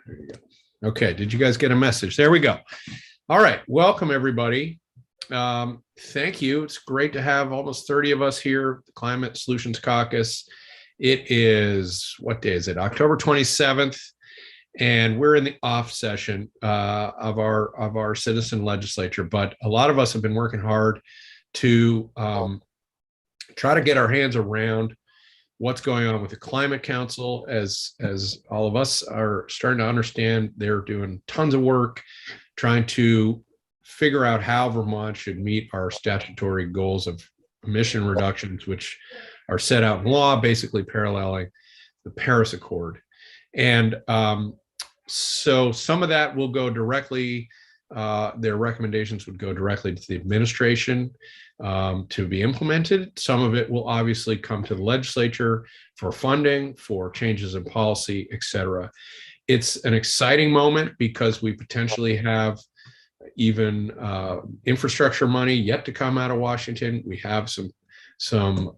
There you go. Okay, did you guys get a message? There we go. All right, welcome everybody. Thank you. It's great to have almost 30 of us here, the Climate Solutions Caucus. It is, what day is it? October 27th, and we're in the off session of our citizen legislature. But a lot of us have been working hard to try to get our hands around what's going on with the Climate Council. As all of us are starting to understand, they're doing tons of work trying to figure out how Vermont should meet our statutory goals of emission reductions, which are set out in law, basically paralleling the Paris Accord. And so some of that will go directly, their recommendations would go directly to the administration to be implemented. Some of it will obviously come to the legislature for funding, for changes in policy, et cetera. It's an exciting moment because we potentially have even infrastructure money yet to come out of Washington. We have some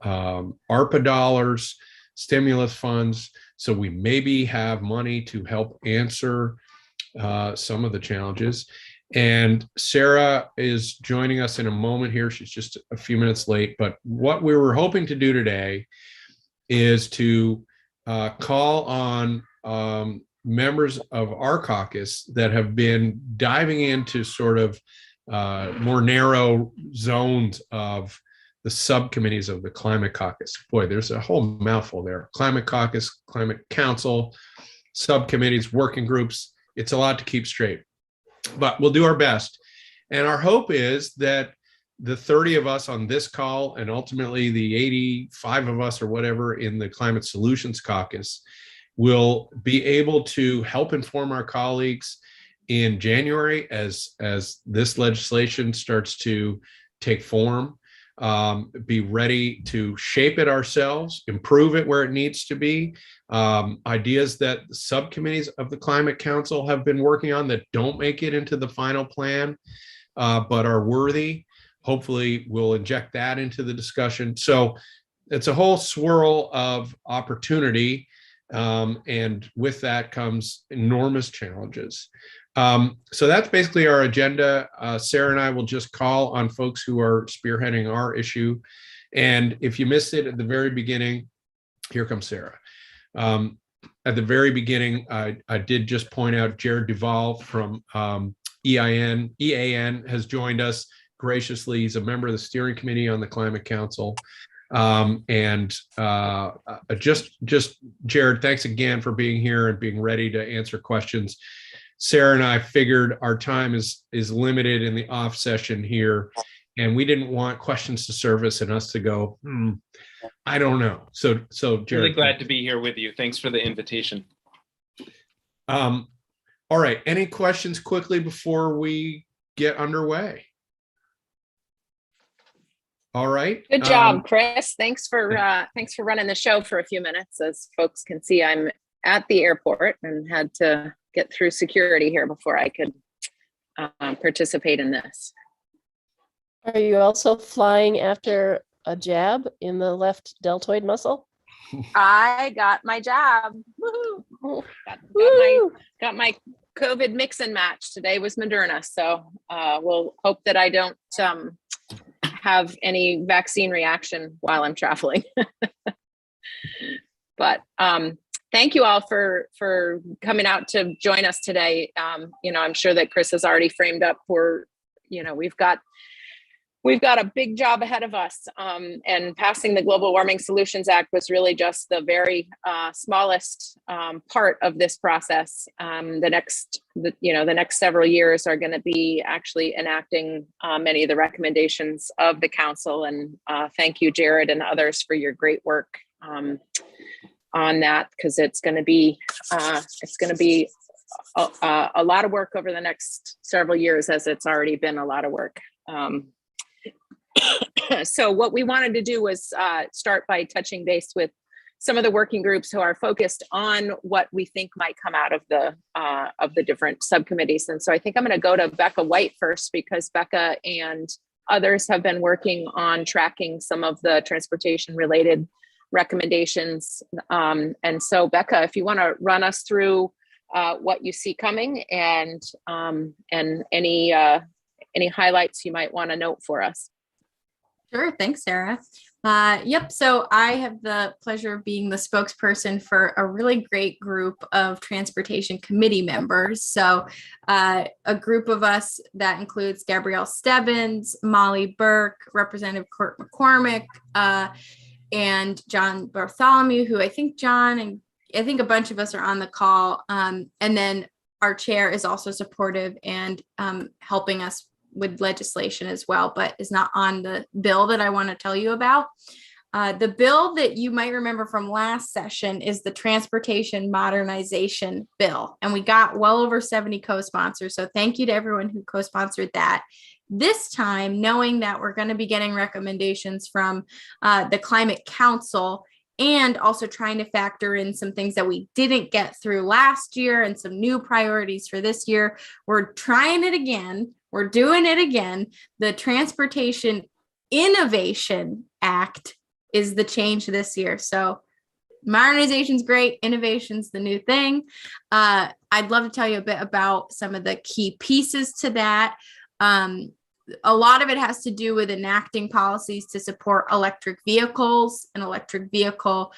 ARPA dollars, stimulus funds. So we maybe have money to help answer some of the challenges. And Sarah is joining us in a moment here. She's just a few minutes late. But what we were hoping to do today is to call on members of our caucus that have been diving into sort of more narrow zones of the subcommittees of the Climate Caucus. Boy, there's a whole mouthful there. Climate Caucus, Climate Council, subcommittees, working groups. It's a lot to keep straight, but we'll do our best. And our hope is that the 30 of us on this call, and ultimately the 85 of us or whatever in the Climate Solutions Caucus, will be able to help inform our colleagues in January as this legislation starts to take form, be ready to shape it ourselves, improve it where it needs to be. Ideas that the subcommittees of the Climate Council have been working on that don't make it into the final plan, but are worthy. Hopefully we'll inject that into the discussion. So it's a whole swirl of opportunity. And with that comes enormous challenges. So that's basically our agenda. Sarah and I will just call on folks who are spearheading our issue. And if you missed it at the very beginning, here comes Sarah. At the very beginning, I did just point out Jared Duvall from EAN has joined us graciously. He's a member of the steering committee on the Climate Council. Just Jared, thanks again for being here and being ready to answer questions. Sarah and I figured our time is limited in the off session here, and we didn't want questions to surface and us to go, I don't know. So Jared, really glad to be here with you. Thanks for the invitation. All right. Any questions quickly before we get underway? All right. Good job, Chris. Thanks for running the show for a few minutes. As folks can see, I'm at the airport and had to get through security here before I could participate in this. Are you also flying after a jab in the left deltoid muscle? I got my jab. Woohoo! Got my COVID mix and match. Today was Moderna, so we'll hope that I don't have any vaccine reaction while I'm traveling. But thank you all for coming out to join us today. I'm sure that Chris has already framed up for, we've got a big job ahead of us. And passing the Global Warming Solutions Act was really just the very smallest part of this process. The next several years are going to be actually enacting many of the recommendations of the council. And thank you, Jared and others, for your great work on that, because it's going to be a lot of work over the next several years, as it's already been a lot of work. So what we wanted to do was start by touching base with some of the working groups who are focused on what we think might come out of the different subcommittees. And so I think I'm going to go to Becca White first, because Becca and others have been working on tracking some of the transportation related recommendations. And so Becca, if you want to run us through what you see coming, and any highlights you might want to note for us. Sure. Thanks, Sarah. Yep. So I have the pleasure of being the spokesperson for a really great group of transportation committee members. So a group of us that includes Gabrielle Stebbins, Molly Burke, Representative Kurt McCormick, and John Bartholomew, who I think a bunch of us are on the call. And then our chair is also supportive and helping us with legislation as well, but is not on the bill that I want to tell you about. The bill that you might remember from last session is the Transportation Modernization Bill, and we got well over 70 co-sponsors. So thank you to everyone who co-sponsored that. This time, knowing that we're going to be getting recommendations from the Climate Council, and also trying to factor in some things that we didn't get through last year and some new priorities for this year, we're trying it again. We're doing it again. The Transportation Innovation Act is the change this year. So modernization's great. Innovation's the new thing. I'd love to tell you a bit about some of the key pieces to that. A lot of it has to do with enacting policies to support electric vehicles and electric vehicle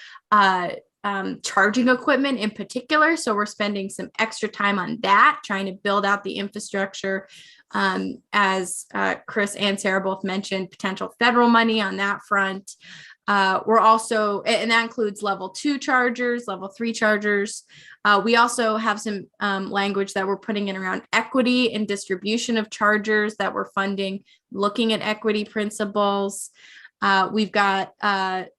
charging equipment in particular. So we're spending some extra time on that, trying to build out the infrastructure. As Chris and Sarah both mentioned, potential federal money on that front. We're also, and that includes level 2 chargers, level 3 chargers. We also have some language that we're putting in around equity and distribution of chargers that we're funding, looking at equity principles. We've got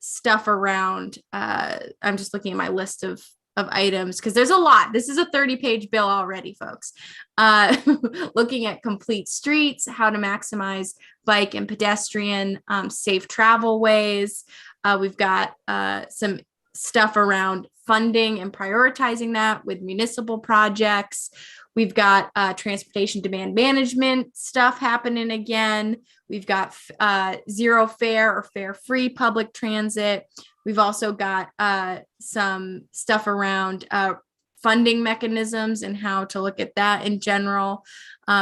stuff around, I'm just looking at my list of items because there's a lot. This is a 30-page bill already, folks. Looking at complete streets, how to maximize bike and pedestrian safe travel ways. We've got some stuff around funding and prioritizing that with municipal projects. We've got transportation demand management stuff happening again. We've got zero fare or fare-free public transit. We've also got some stuff around funding mechanisms and how to look at that in general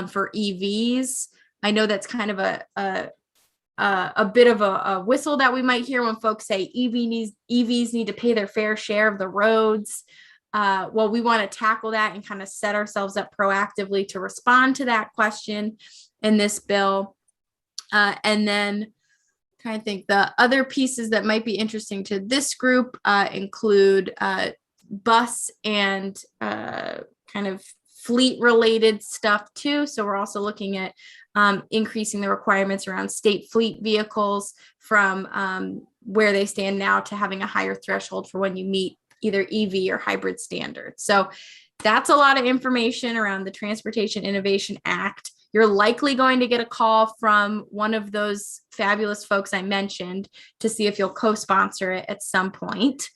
for EVs. I know that's kind of a bit of a whistle that we might hear when folks say EVs need to pay their fair share of the roads. Well, we want to tackle that and kind of set ourselves up proactively to respond to that question in this bill. And then trying to think, the other pieces that might be interesting to this group include bus and kind of fleet related stuff too. So we're also looking at increasing the requirements around state fleet vehicles from where they stand now to having a higher threshold for when you meet either EV or hybrid standards. So that's a lot of information around the Transportation Innovation Act. You're likely going to get a call from one of those fabulous folks I mentioned to see if you'll co-sponsor it at some point.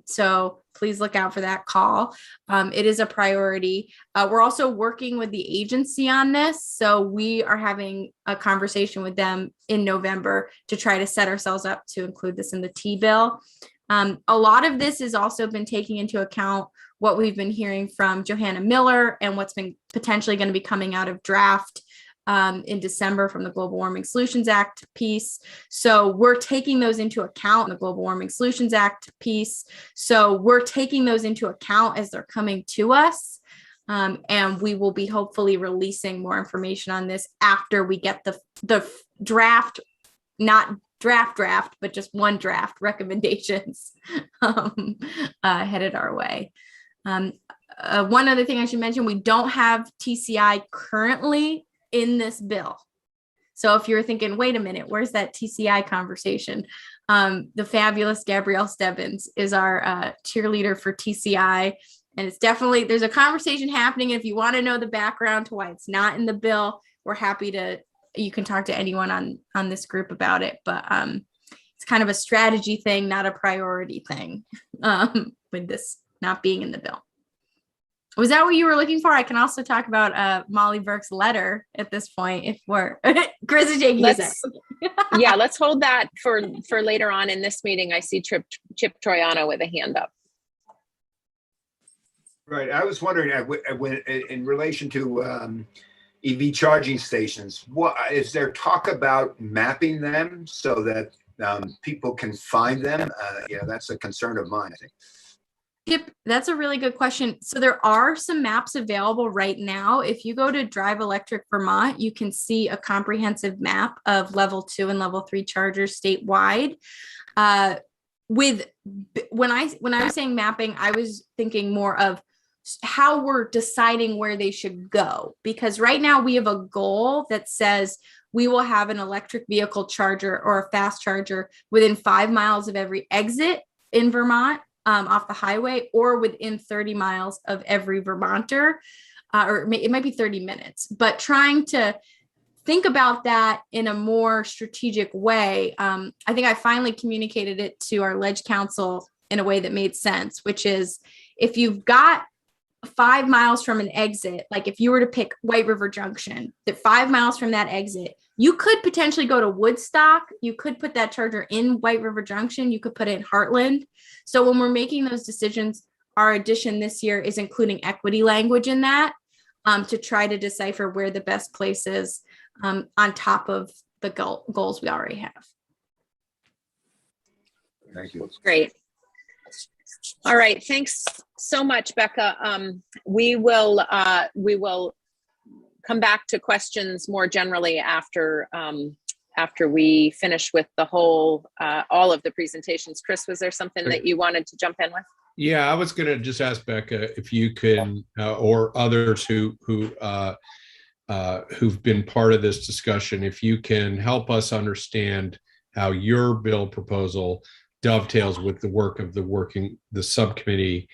So please look out for that call. It is a priority. We're also working with the agency on this. So we are having a conversation with them in November to try to set ourselves up to include this in the T-bill. A lot of this has also been taking into account what we've been hearing from Johanna Miller and what's been potentially going to be coming out of draft in December from the Global Warming Solutions Act piece. So we're taking those into account in the Global Warming Solutions Act piece. So we're taking those into account as they're coming to us. And we will be hopefully releasing more information on this after we get the draft, not draft, but just one draft recommendations headed our way. One other thing I should mention, we don't have TCI currently in this bill. So if you're thinking, wait a minute, where's that TCI conversation? The fabulous Gabrielle Stebbins is our cheerleader for TCI. And it's definitely, there's a conversation happening. If you want to know the background to why it's not in the bill, we're happy to, you can talk to anyone on this group about it. But it's kind of a strategy thing, not a priority thing with this not being in the bill. Was that what you were looking for? I can also talk about Molly Burke's letter at this point if we're Chris is shaking his head. Yeah, let's hold that for later on in this meeting. I see Chip Troiano with a hand up. Right. I was wondering when in relation to EV charging stations, what is there talk about mapping them so that people can find them? That's a concern of mine, I think. Yep, that's a really good question. So there are some maps available right now. If you go to Drive Electric Vermont, you can see a comprehensive map of level 2 and level 3 chargers statewide. When I was saying mapping, I was thinking more of how we're deciding where they should go, because right now we have a goal that says we will have an electric vehicle charger or a fast charger within 5 miles of every exit in Vermont, off the highway, or within 30 miles of every Vermonter, or it might be 30 minutes, but trying to think about that in a more strategic way. I think I finally communicated it to our Ledge Council in a way that made sense, which is if you've got 5 miles from an exit, like if you were to pick White River Junction, that 5 miles from that exit, you could potentially go to Woodstock. You could put that charger in White River Junction. You could put it in Heartland. So when we're making those decisions, our addition this year is including equity language in that, to try to decipher where the best place is, on top of the goals we already have. Thank you. Great. All right. Thanks so much, Becca. We will come back to questions more generally after we finish with the whole all of the presentations. Chris, was there something that you wanted to jump in with? Yeah, I was going to just ask Becca if you can, or others who've been part of this discussion, if you can help us understand how your bill proposal dovetails with the work of the subcommittee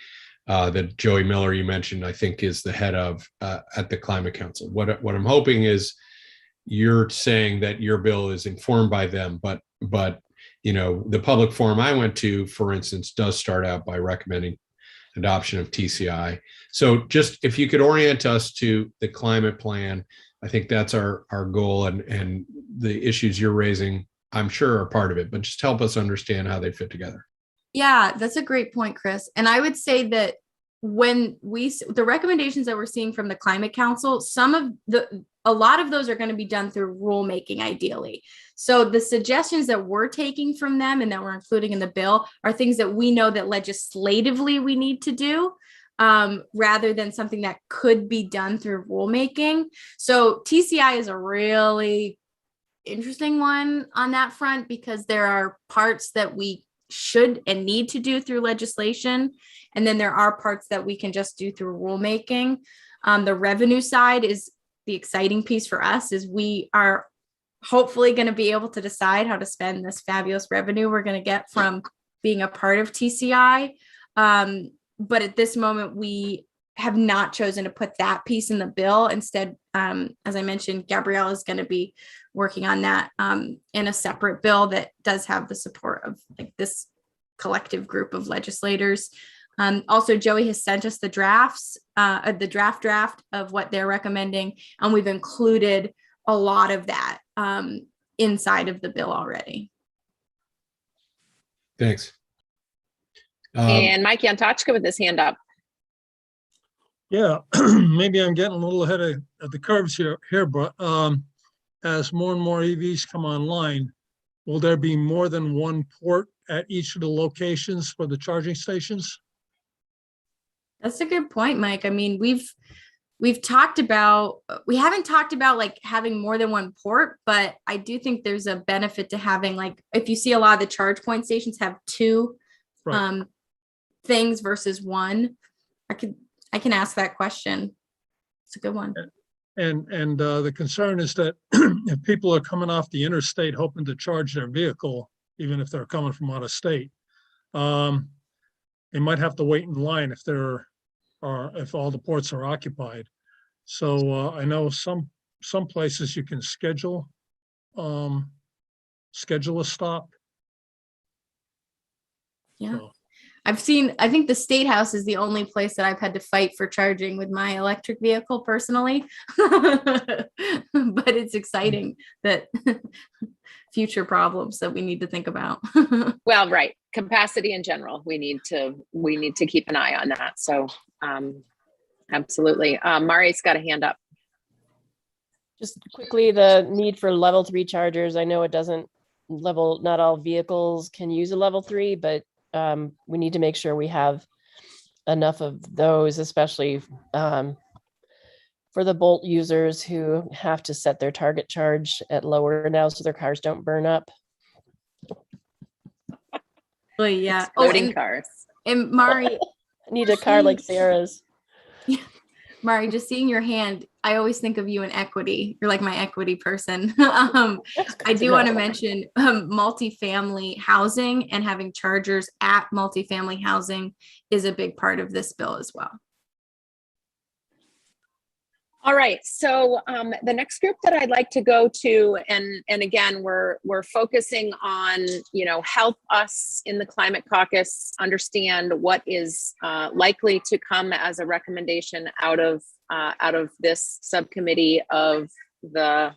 that Joey Miller, you mentioned, I think is the head of at the Climate Council. What I'm hoping is you're saying that your bill is informed by them, but the public forum I went to, for instance, does start out by recommending adoption of TCI. So just if you could orient us to the climate plan, I think that's our goal, and the issues you're raising, I'm sure, are part of it, but just help us understand how they fit together. Yeah, that's a great point, Chris. And I would say that the recommendations that we're seeing from the Climate Council, a lot of those are going to be done through rulemaking, ideally. So the suggestions that we're taking from them and that we're including in the bill are things that we know that legislatively we need to do, rather than something that could be done through rulemaking. So TCI is a really interesting one on that front, because there are parts that we should and need to do through legislation, and then there are parts that we can just do through rulemaking. The revenue side is the exciting piece for us, is we are hopefully going to be able to decide how to spend this fabulous revenue we're going to get from being a part of TCI. But at this moment, we have not chosen to put that piece in the bill. Instead, as I mentioned, Gabrielle is going to be working on that in a separate bill that does have the support of this collective group of legislators. Also, Joey has sent us the draft of what they're recommending, and we've included a lot of that inside of the bill already. Thanks. And Mike Yantochka with his hand up. Yeah, maybe I'm getting a little ahead of the curves here, but as more and more EVs come online, will there be more than one port at each of the locations for the charging stations? That's a good point, Mike. I mean, we haven't talked about like having more than one port, but I do think there's a benefit to having, like, if you see a lot of the charge point stations have two things versus one. I can ask that question. It's a good one. And the concern is that if people are coming off the interstate hoping to charge their vehicle, even if they're coming from out of state, they might have to wait in line if all the ports are occupied. So I know some places you can schedule a stop. Yeah. So. I think the State House is the only place that I've had to fight for charging with my electric vehicle personally. But it's exciting that future problems that we need to think about. Well, right. Capacity in general, we need to keep an eye on that. So absolutely. Mari's got a hand up. Just quickly, the need for level 3 chargers. I know it doesn't not all vehicles can use a level 3, but we need to make sure we have enough of those, especially for the Bolt users who have to set their target charge at lower now so their cars don't burn up. Well, yeah. Exploding cars. And Mari, I need a car like Sarah's. Mari, just seeing your hand, I always think of you in equity. You're like my equity person. I do want to mention multifamily housing, and having chargers at multifamily housing is a big part of this bill as well. All right, so the next group that I'd like to go to, and again, we're focusing on, help us in the Climate Caucus understand what is likely to come as a recommendation out of this subcommittee of the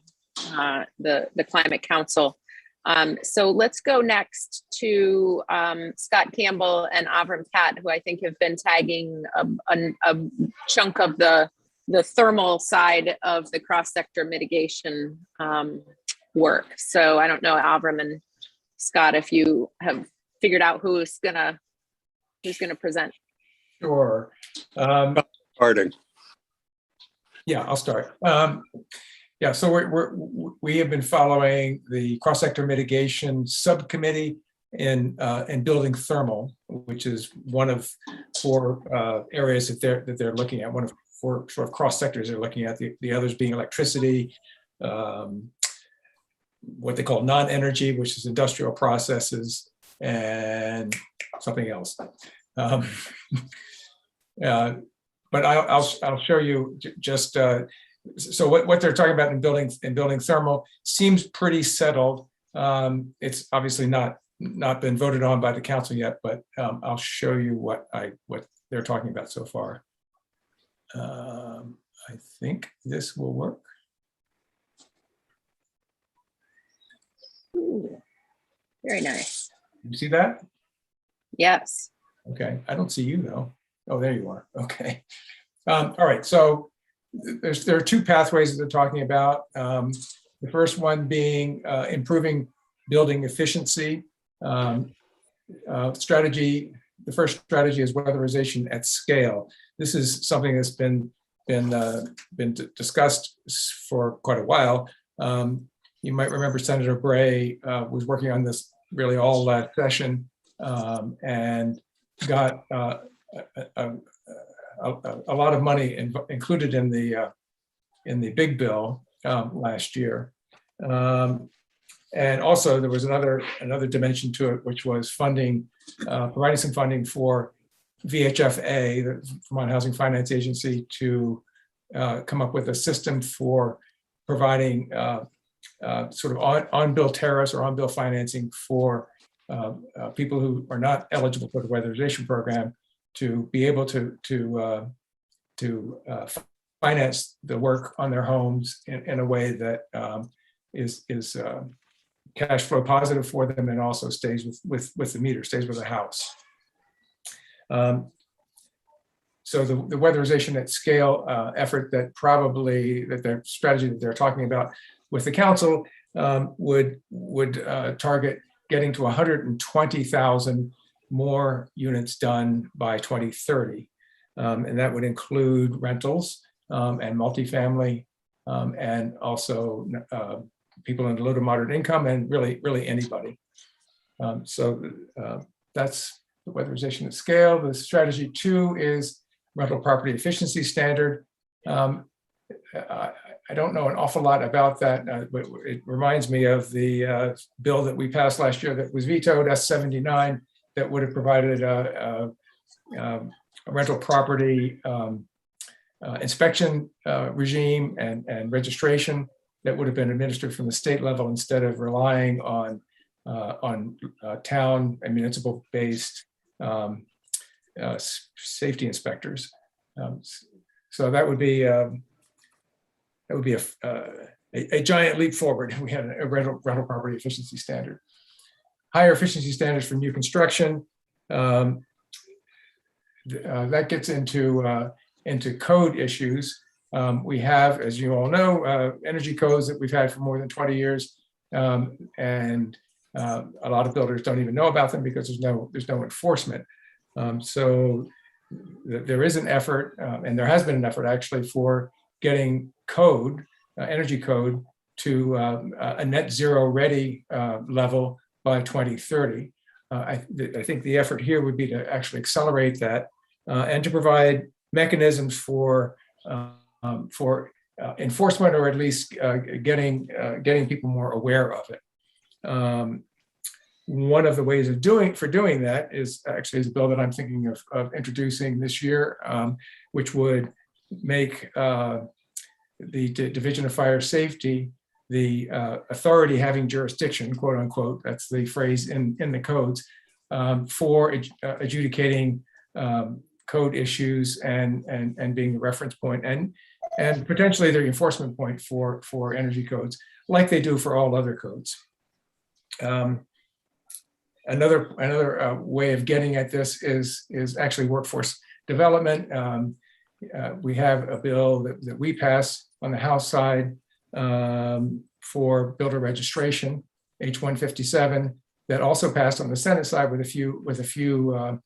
Climate Council. So let's go next to Scott Campbell and Avram Kat, who I think have been tagging a chunk of the thermal side of the cross-sector mitigation work. So I don't know, Avram and Scott, if you have figured out who's gonna present. Sure. Starting. Yeah, I'll start. Yeah, so we have been following the cross-sector mitigation subcommittee in building thermal, which is one of 4 areas that they're looking at. One of 4 sort of cross sectors they're looking at. The others being electricity, what they call non-energy, which is industrial processes, and something else. But I'll show you just so what they're talking about in building thermal seems pretty settled. It's obviously not been voted on by the council yet, but I'll show you what they're talking about so far. I think this will work. Ooh, very nice. You see that? Yes. Okay, I don't see you though. Oh, there you are. Okay. All right, so there are 2 pathways that they're talking about. The first one being improving building efficiency. Strategy. The first strategy is weatherization at scale. This is something that's been discussed for quite a while. You might remember Senator Bray was working on this really all last session and got a lot of money included in the big bill last year. And also there was another dimension to it, which was funding, providing some funding for VHFA, the Vermont Housing Finance Agency, to come up with a system for providing sort of on-bill tariffs or on-bill financing for people who are not eligible for the weatherization program to be able to finance the work on their homes in a way that is cash flow positive for them and also stays with the meter, stays with the house. So the weatherization at scale effort that their strategy that they're talking about with the council would target getting to 120,000 more units done by 2030. And that would include rentals and multifamily and also people in low to moderate income and really anybody. So that's the weatherization at scale. The strategy 2 is rental property efficiency standard. I don't know an awful lot about that, but it reminds me of the bill that we passed last year that was vetoed, S79, that would have provided a rental property inspection regime and registration that would have been administered from the state level instead of relying on town and municipal-based safety inspectors. So that would be a giant leap forward. We had a rental property efficiency standard. Higher efficiency standards for new construction. That gets into code issues. We have, as you all know, energy codes that we've had for more than 20 years. And a lot of builders don't even know about them because there's no enforcement. So there is an effort, and there has been an effort actually for getting code, energy code, to a net zero ready level by 2030. I think the effort here would be to actually accelerate that and to provide mechanisms for enforcement, or at least getting people more aware of it. One of the ways of doing that is actually a bill that I'm thinking of introducing this year, which would make the Division of Fire Safety the authority having jurisdiction, quote unquote, that's the phrase in the codes, for adjudicating code issues and being the reference point and potentially the enforcement point for energy codes, like they do for all other codes. Another way of getting at this is actually workforce development. We have a bill that we pass on the House side for builder registration, H157, that also passed on the Senate side with a few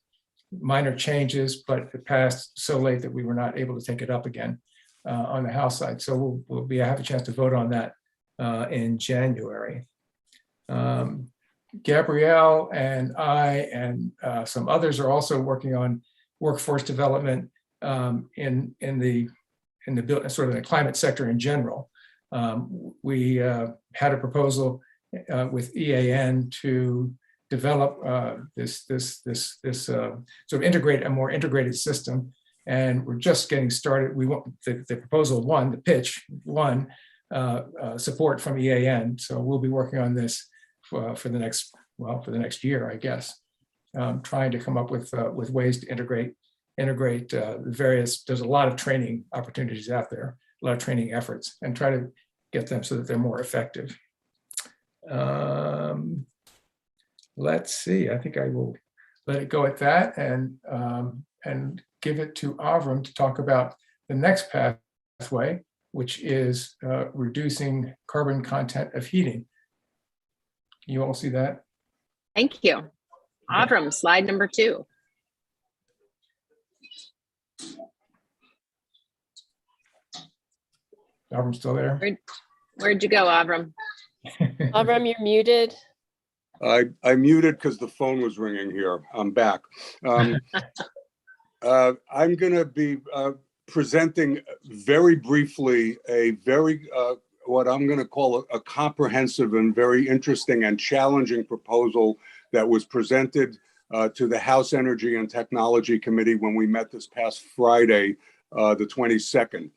minor changes, but it passed so late that we were not able to take it up again on the House side. So we'll have a chance to vote on that in January. Gabrielle and I and some others are also working on workforce development in the sort of the climate sector in general. We had a proposal with EAN to develop this sort of a more integrated system, and we're just getting started. We want the proposal won, the pitch won support from EAN, so we'll be working on this for the next year, I guess, trying to come up with ways to integrate the various. There's a lot of training opportunities out there, a lot of training efforts, and try to get them so that they're more effective. Let's see. I think I will let it go at that and give it to Avram to talk about the next pathway, which is reducing carbon content of heating. Can you all see that? Thank you. Avram, slide number 2. Avram's still there? Where'd you go, Avram? Avram, you're muted. I muted because the phone was ringing here. I'm back. I'm going to be presenting very briefly a very what I'm going to call a comprehensive and very interesting and challenging proposal that was presented to the House Energy and Technology Committee when we met this past Friday, the 22nd.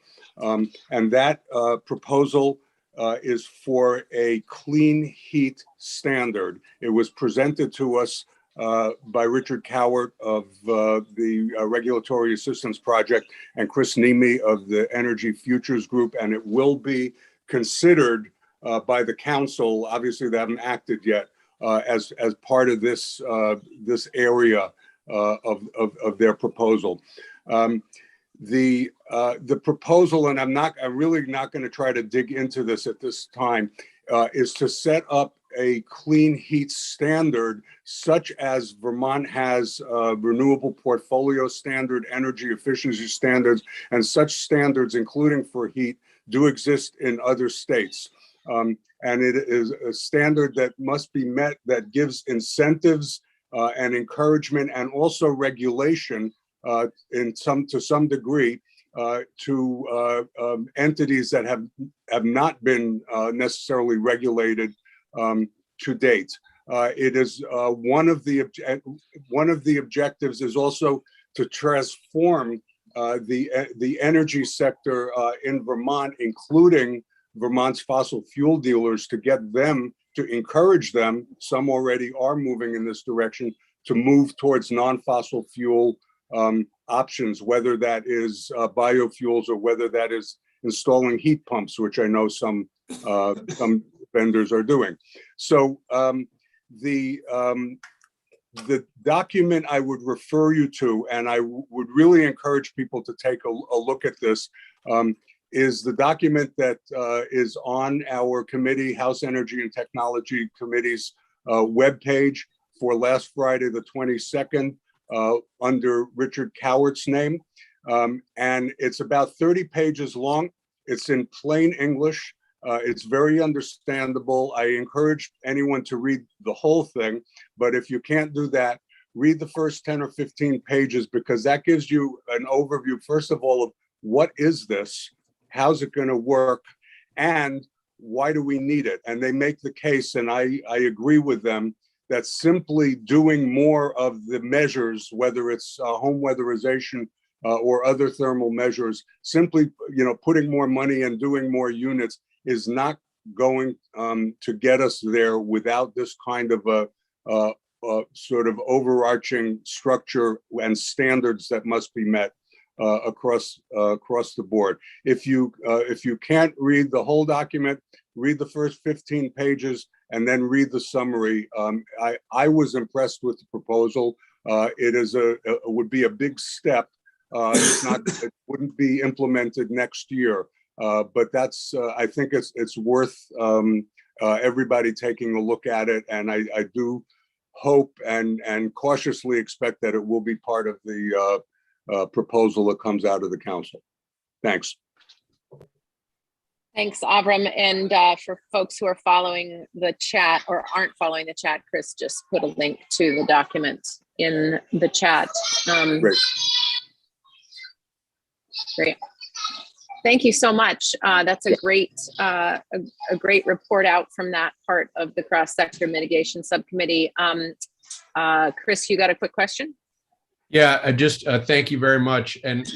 And that proposal is for a clean heat standard. It was presented to us by Richard Cowart of the Regulatory Assistance Project and Chris Nemi of the Energy Futures Group, and it will be considered by the council. Obviously, they haven't acted yet as part of this area of their proposal. The proposal, and I'm really not going to try to dig into this at this time, is to set up a clean heat standard such as Vermont has renewable portfolio standard, energy efficiency standards, and such standards, including for heat, do exist in other states. And it is a standard that must be met that gives incentives and encouragement and also regulation to some degree to entities that have not been necessarily regulated to date. It is one of the objectives is also to transform the energy sector in Vermont, including Vermont's fossil fuel dealers, to get them, to encourage them, some already are moving in this direction, to move towards non-fossil fuel options, whether that is biofuels or whether that is installing heat pumps, which I know some vendors are doing. So the document I would refer you to, and I would really encourage people to take a look at this, is the document that is on our committee, House Energy and Technology Committee's webpage for last Friday, the 22nd, under Richard Cowart's name. And it's about 30 pages long. It's in plain English. It's very understandable. I encourage anyone to read the whole thing, but if you can't do that, read the first 10 or 15 pages, because that gives you an overview, first of all, of what is this, how's it going to work, and why do we need it? And they make the case, and I agree with them, that simply doing more of the measures, whether it's home weatherization or other thermal measures, simply putting more money and doing more units is not going to get us there without this kind of a sort of overarching structure and standards that must be met across the board. If you can't read the whole document, read the first 15 pages and then read the summary. I was impressed with the proposal. It would be a big step. It wouldn't be implemented next year. But that's, I think it's worth everybody taking a look at it. And I do hope and cautiously expect that it will be part of the proposal that comes out of the council. Thanks. Thanks, Avram. And for folks who are following the chat or aren't following the chat, Chris just put a link to the document in the chat. Great. Great. Thank you so much. That's a great report out from that part of the cross-sector mitigation subcommittee. Chris, you got a quick question? Yeah, I just thank you very much. And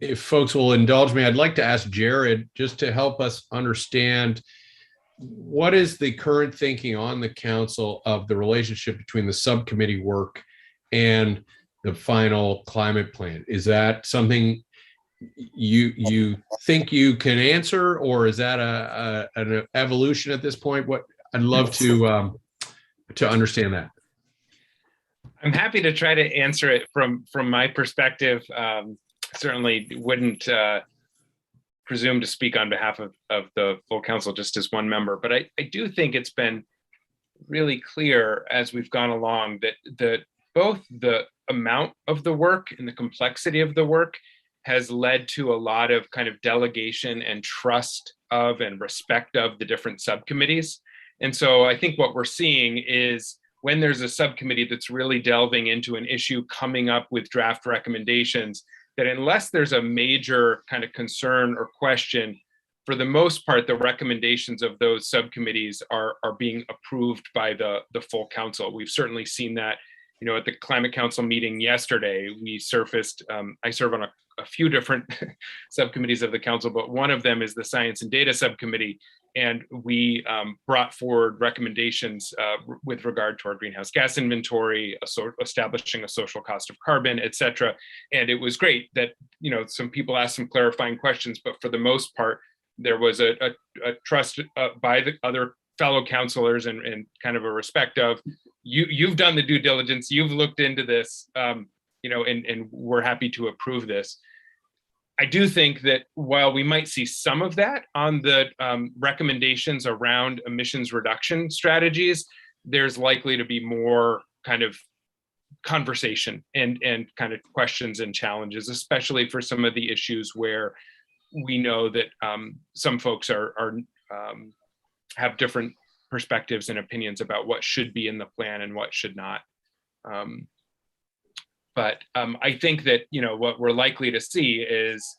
if folks will indulge me, I'd like to ask Jared just to help us understand what is the current thinking on the council of the relationship between the subcommittee work and the final climate plan. Is that something you think you can answer, or is that an evolution at this point? What I'd love to understand that. I'm happy to try to answer it from my perspective. Certainly wouldn't presume to speak on behalf of the full council just as one member, but I do think it's been really clear as we've gone along that both the amount of the work and the complexity of the work has led to a lot of kind of delegation and trust of and respect of the different subcommittees. And so I think what we're seeing is when there's a subcommittee that's really delving into an issue, coming up with draft recommendations, that unless there's a major kind of concern or question, for the most part, the recommendations of those subcommittees are being approved by the full council. We've certainly seen that, at the Climate Council meeting yesterday, we surfaced, I serve on a few different subcommittees of the council, but one of them is the Science and Data Subcommittee. And we brought forward recommendations with regard to our greenhouse gas inventory, establishing a social cost of carbon, et cetera. And it was great that, some people asked some clarifying questions, but for the most part, there was a trust by the other fellow counselors and kind of a respect of, you've done the due diligence, you've looked into this, and we're happy to approve this. I do think that while we might see some of that on the recommendations around emissions reduction strategies, there's likely to be more kind of conversation and kind of questions and challenges, especially for some of the issues where we know that some folks have different perspectives and opinions about what should be in the plan and what should not. But I think that, what we're likely to see is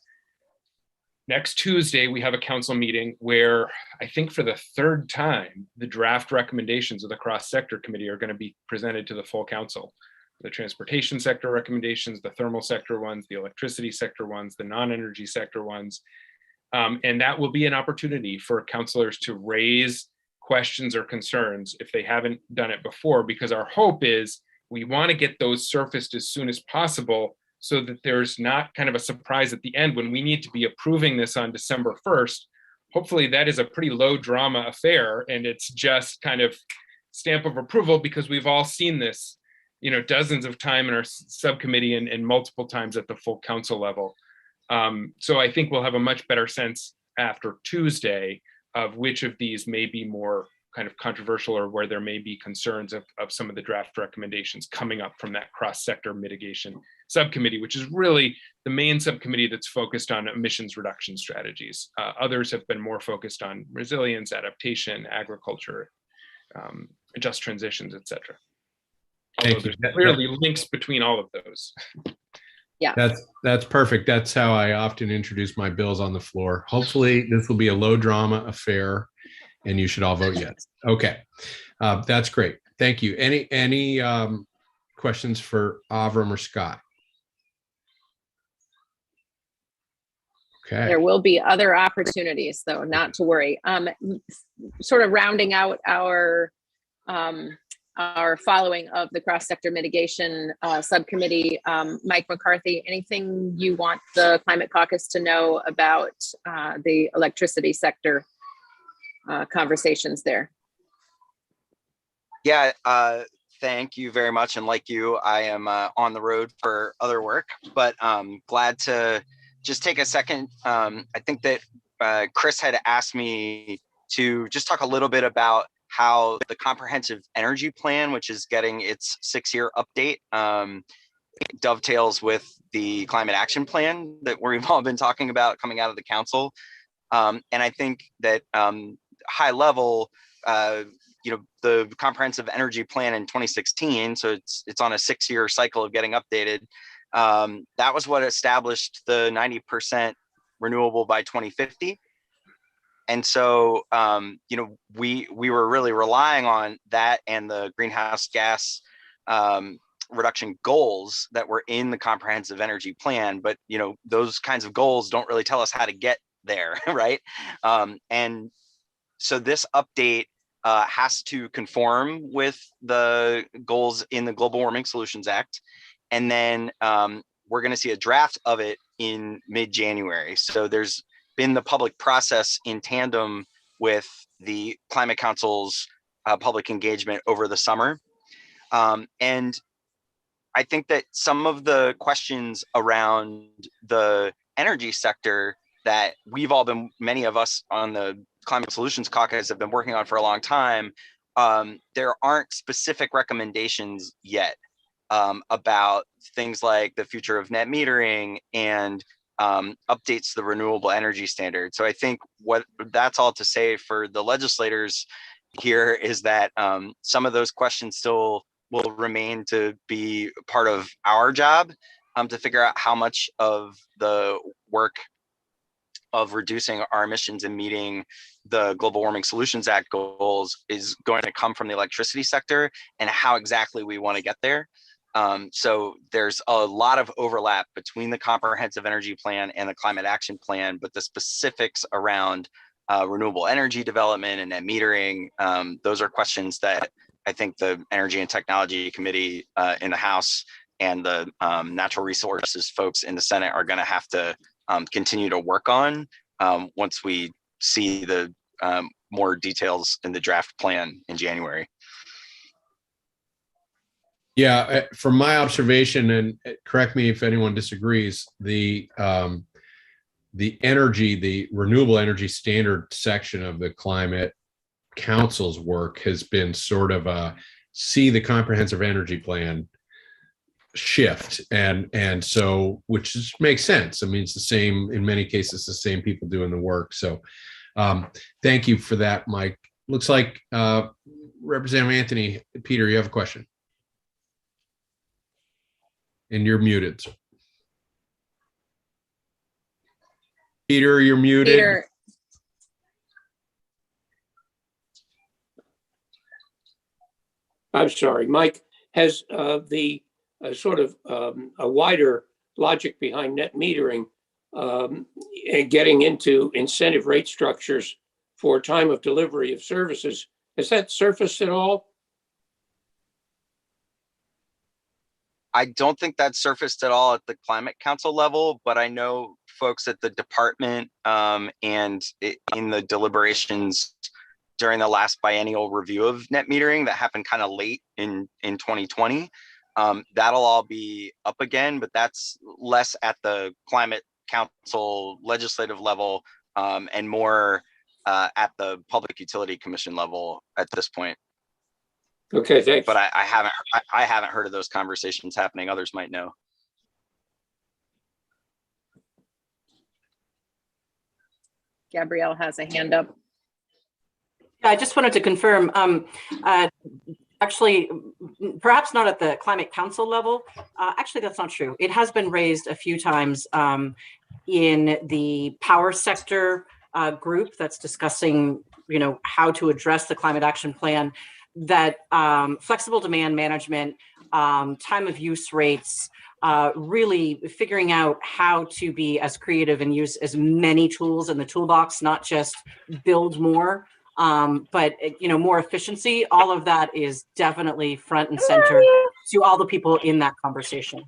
next Tuesday, we have a council meeting where I think for the third time, the draft recommendations of the cross-sector committee are going to be presented to the full council. The transportation sector recommendations, the thermal sector ones, the electricity sector ones, the non-energy sector ones. And that will be an opportunity for councilors to raise questions or concerns if they haven't done it before, because our hope is we want to get those surfaced as soon as possible so that there's not kind of a surprise at the end when we need to be approving this on December 1st. Hopefully that is a pretty low drama affair and it's just kind of stamp of approval because we've all seen this, dozens of times in our subcommittee and multiple times at the full council level. So I think we'll have a much better sense after Tuesday of which of these may be more kind of controversial or where there may be concerns of some of the draft recommendations coming up from that cross-sector mitigation subcommittee, which is really the main subcommittee that's focused on emissions reduction strategies. Others have been more focused on resilience, adaptation, agriculture, just transitions, et cetera. Although there's clearly links between all of those. Yeah, that's perfect. That's how I often introduce my bills on the floor. Hopefully this will be a low drama affair and you should all vote yes. Okay, that's great. Thank you. Any questions for Avram or Scott? Okay. there will be other opportunities, though, not to worry. Sort of rounding out our following of the cross-sector mitigation subcommittee, Mike McCarthy, anything you want the Climate Caucus to know about the electricity sector conversations there? Yeah, thank you very much. And like you, I am on the road for other work, but glad to just take a second. I think that Chris had asked me to just talk a little bit about how the comprehensive energy plan, which is getting its 6-year update, dovetails with the climate action plan that we've all been talking about coming out of the council. And I think that high level, the comprehensive energy plan in 2016, so it's on a 6-year cycle of getting updated. That was what established the 90% renewable by 2050. And so, we were really relying on that and the greenhouse gas reduction goals that were in the comprehensive energy plan. But, those kinds of goals don't really tell us how to get there, right? And so this update has to conform with the goals in the Global Warming Solutions Act. And then we're going to see a draft of it in mid-January. So there's been the public process in tandem with the Climate Council's public engagement over the summer. And I think that some of the questions around the energy sector that many of us on the Climate Solutions Caucus have been working on for a long time, there aren't specific recommendations yet about things like the future of net metering and updates to the renewable energy standard. So I think what that's all to say for the legislators here is that some of those questions still will remain to be part of our job to figure out how much of the work of reducing our emissions and meeting the Global Warming Solutions Act goals is going to come from the electricity sector and how exactly we want to get there. So there's a lot of overlap between the comprehensive energy plan and the climate action plan, but the specifics around renewable energy development and net metering, those are questions that I think the Energy and Technology Committee in the House and the Natural Resources folks in the Senate are going to have to continue to work on once we see the more details in the draft plan in January. Yeah, from my observation, and correct me if anyone disagrees, the renewable energy standard section of the Climate Council's work has been sort of see the comprehensive energy plan shift, and so which makes sense. I mean, it's the same in many cases, the same people doing the work. So thank you for that, Mike. Looks like Representative Anthony, Peter, you have a question. And you're muted. Peter, you're muted. Peter. I'm sorry, Mike, has the sort of a wider logic behind net metering and getting into incentive rate structures for time of delivery of services, has that surfaced at all? I don't think that surfaced at all at the Climate Council level, but I know folks at the department and in the deliberations during the last biennial review of net metering that happened kind of late in 2020. That'll all be up again, but that's less at the Climate Council legislative level and more at the Public Utility Commission level at this point. Okay, thanks. But I haven't heard of those conversations happening. Others might know. Gabrielle has a hand up. Yeah, I just wanted to confirm, actually, perhaps not at the Climate Council level. Actually, that's not true. It has been raised a few times in the power sector group that's discussing, how to address the climate action plan, that flexible demand management, time of use rates, really figuring out how to be as creative and use as many tools in the toolbox, not just build more, but more efficiency. All of that is definitely front and center to all the people in that conversation.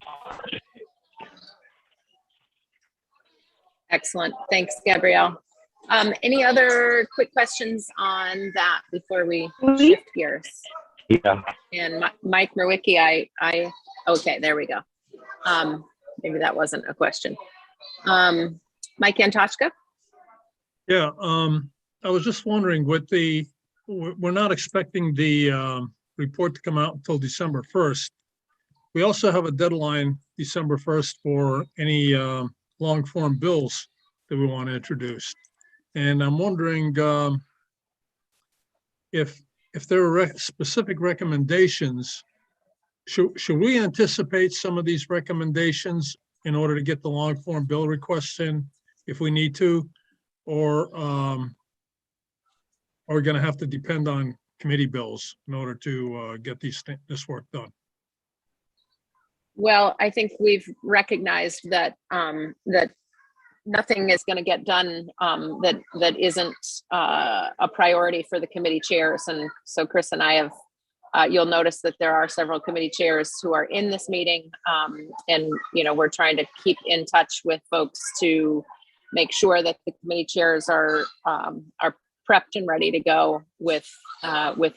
Excellent. Thanks, Gabrielle. Any other quick questions on that before we shift gears? Yeah. And Mike Mrowicki, okay, there we go. Maybe that wasn't a question. Mike Antashka? Yeah, I was just wondering we're not expecting the report to come out until December 1st. We also have a deadline December 1st for any long form bills that we want to introduce. And I'm wondering if there are specific recommendations, should we anticipate some of these recommendations in order to get the long form bill requests in if we need to, or are we going to have to depend on committee bills in order to get this work done? Well, I think we've recognized that that nothing is going to get done that isn't a priority for the committee chairs. And so Chris and I have, you'll notice that there are several committee chairs who are in this meeting. And, we're trying to keep in touch with folks to make sure that the committee chairs are prepped and ready to go with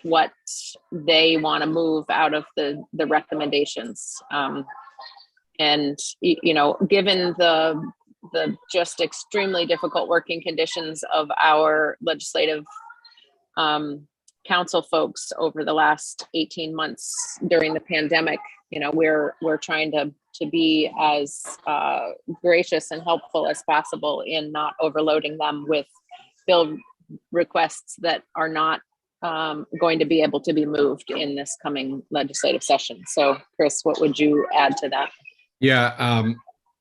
what they want to move out of the recommendations. And, given the just extremely difficult working conditions of our legislative council folks over the last 18 months during the pandemic, we're trying to be as gracious and helpful as possible in not overloading them with bill requests that are not going to be able to be moved in this coming legislative session. So Chris, what would you add to that? Yeah,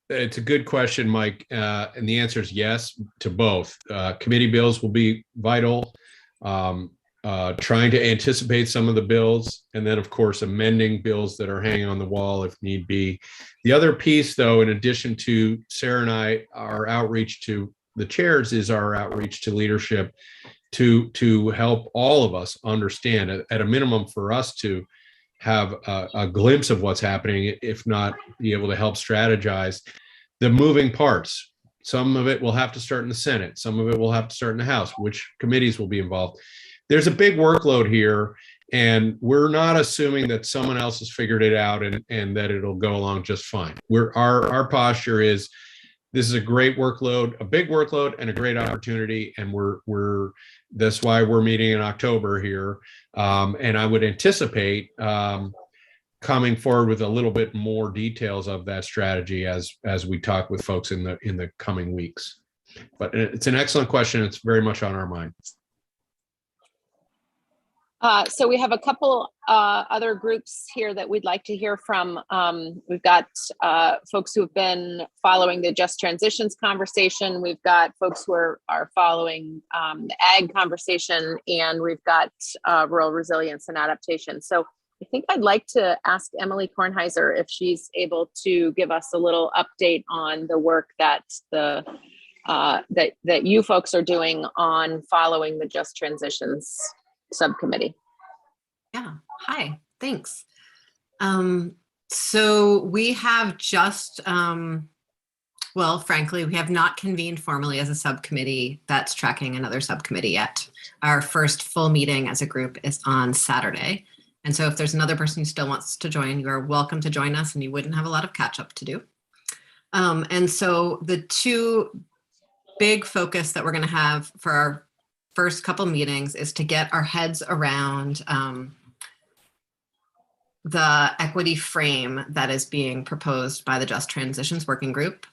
it's a good question, Mike. And the answer is yes to both. Committee bills will be vital. Trying to anticipate some of the bills, and then of course amending bills that are hanging on the wall if need be. The other piece, though, in addition to Sarah and I, our outreach to the chairs is our outreach to leadership to help all of us understand, at a minimum for us to have a glimpse of what's happening, if not be able to help strategize the moving parts. Some of it will have to start in the Senate. Some of it will have to start in the House. Which committees will be involved? There's a big workload here, and we're not assuming that someone else has figured it out and that it'll go along just fine. Our posture is, this is a great workload, a big workload, and a great opportunity, and that's why we're meeting in October here. And I would anticipate coming forward with a little bit more details of that strategy as we talk with folks in the coming weeks. But it's an excellent question. It's very much on our mind. So we have a couple other groups here that we'd like to hear from. We've got folks who have been following the Just Transitions conversation. We've got folks who are following the ag conversation, and we've got rural resilience and adaptation. So I think I'd like to ask Emily Kornheiser if she's able to give us a little update on the work that that you folks are doing on following the Just Transitions subcommittee. Yeah, hi, thanks. So we have just, well, frankly, we have not convened formally as a subcommittee that's tracking another subcommittee yet. Our first full meeting as a group is on Saturday. And so if there's another person who still wants to join, you are welcome to join us, and you wouldn't have a lot of catch up to do. And so the two big focus that we're going to have for our first couple meetings is to get our heads around the equity frame that is being proposed by the Just Transitions Working Group,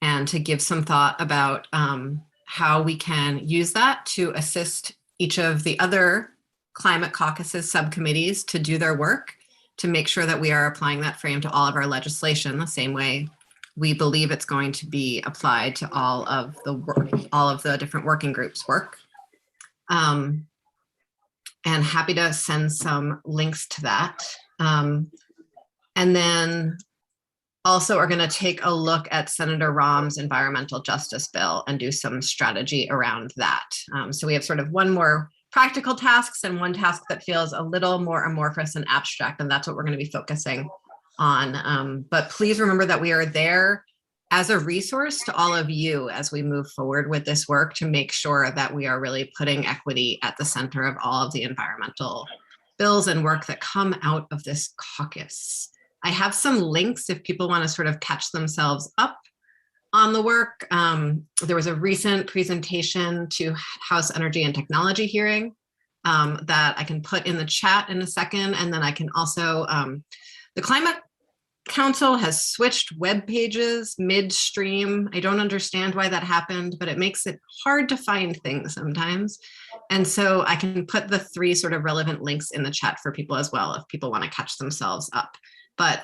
and to give some thought about how we can use that to assist each of the other Climate Caucus's subcommittees to do their work, to make sure that we are applying that frame to all of our legislation the same way we believe it's going to be applied to all of the work, all of the different working groups' work. And happy to send some links to that. And then also are going to take a look at Senator Rahm's environmental justice bill and do some strategy around that. So we have sort of one more practical tasks and one task that feels a little more amorphous and abstract, and that's what we're going to be focusing on. But please remember that we are there as a resource to all of you as we move forward with this work, to make sure that we are really putting equity at the center of all of the environmental bills and work that come out of this caucus. I have some links if people want to sort of catch themselves up on the work. There was a recent presentation to House Energy and Technology hearing that I can put in the chat in a second. And then I can also, the Climate Council has switched web pages midstream. I don't understand why that happened, but it makes it hard to find things sometimes. And so I can put the 3 sort of relevant links in the chat for people as well, if people want to catch themselves up. But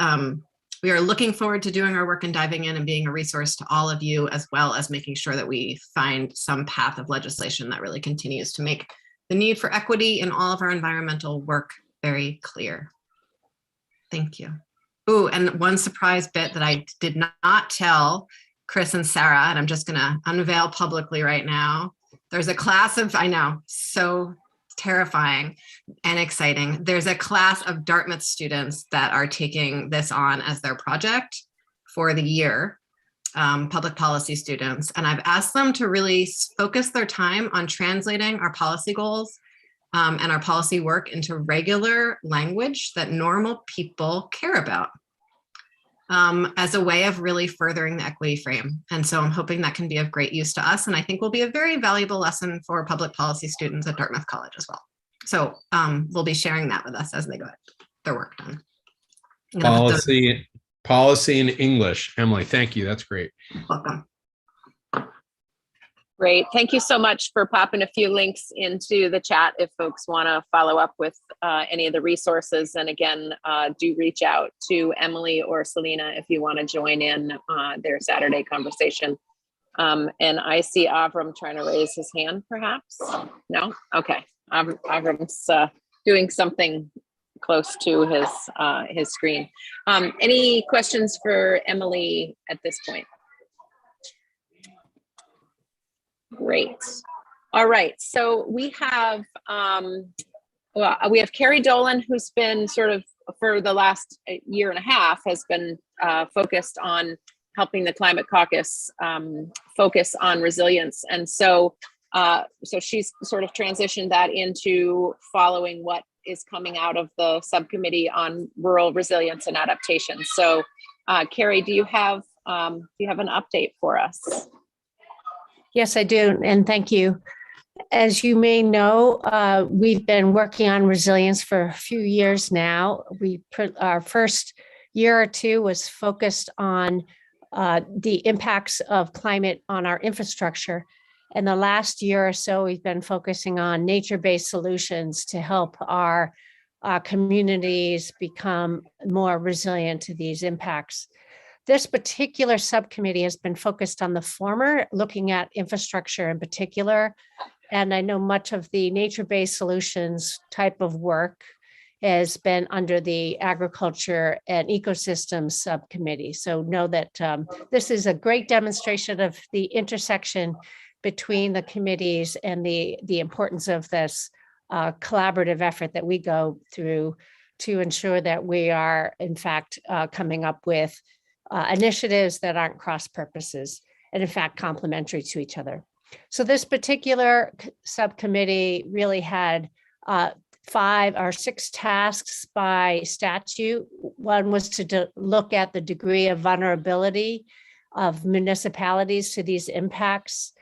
we are looking forward to doing our work and diving in and being a resource to all of you, as well as making sure that we find some path of legislation that really continues to make the need for equity in all of our environmental work very clear. Thank you. Oh, and one surprise bit that I did not tell Chris and Sarah, and I'm just going to unveil publicly right now. There's a class of, I know, so terrifying and exciting. There's a class of Dartmouth students that are taking this on as their project for the year, public policy students. And I've asked them to really focus their time on translating our policy goals and our policy work into regular language that normal people care about, as a way of really furthering the equity frame. And so I'm hoping that can be of great use to us, and I think will be a very valuable lesson for public policy students at Dartmouth College as well. So we'll be sharing that with us as they get their work done. Policy in English. Emily, thank you. That's great. Welcome. Great. Thank you so much for popping a few links into the chat if folks want to follow up with any of the resources. And again, do reach out to Emily or Selena if you want to join in their Saturday conversation. And I see Avram trying to raise his hand, perhaps. No? Okay. Avram's doing something close to his screen. Any questions for Emily at this point? Great. All right. So we have Carrie Dolan, who's been sort of for the last year and a half has been focused on helping the Climate Caucus focus on resilience, and so she's sort of transitioned that into following what is coming out of the subcommittee on rural resilience and adaptation. So, Carrie, do you have an update for us? Yes, I do, and thank you. As you may know, we've been working on resilience for a few years now. Our first year or two was focused on the impacts of climate on our infrastructure. And the last year or so, we've been focusing on nature-based solutions to help our communities become more resilient to these impacts. This particular subcommittee has been focused on the former, looking at infrastructure in particular. And I know much of the nature-based solutions type of work has been under the agriculture and ecosystems subcommittee. So know that this is a great demonstration of the intersection between the committees and the importance of this collaborative effort that we go through to ensure that we are, in fact, coming up with initiatives that aren't cross purposes and, in fact, complementary to each other. So this particular subcommittee really had 5 or 6 tasks by statute. One was to look at the degree of vulnerability of municipalities to these impacts,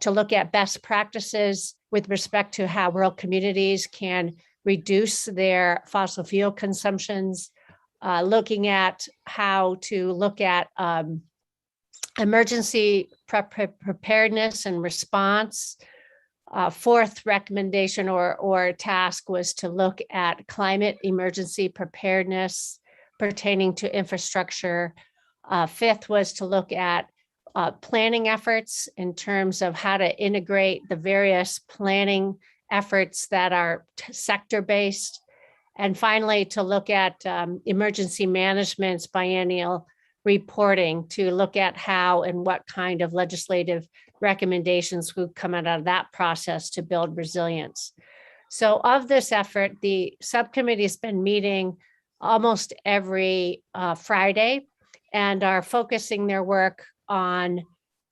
to look at best practices with respect to how rural communities can reduce their fossil fuel consumptions, looking at how to look at emergency preparedness and response. Fourth recommendation or task was to look at climate emergency preparedness pertaining to infrastructure. Fifth was to look at planning efforts in terms of how to integrate the various planning efforts that are sector-based. And finally, to look at emergency management's biennial reporting, to look at how and what kind of legislative recommendations would come out of that process to build resilience. So of this effort, the subcommittee has been meeting almost every Friday and are focusing their work on,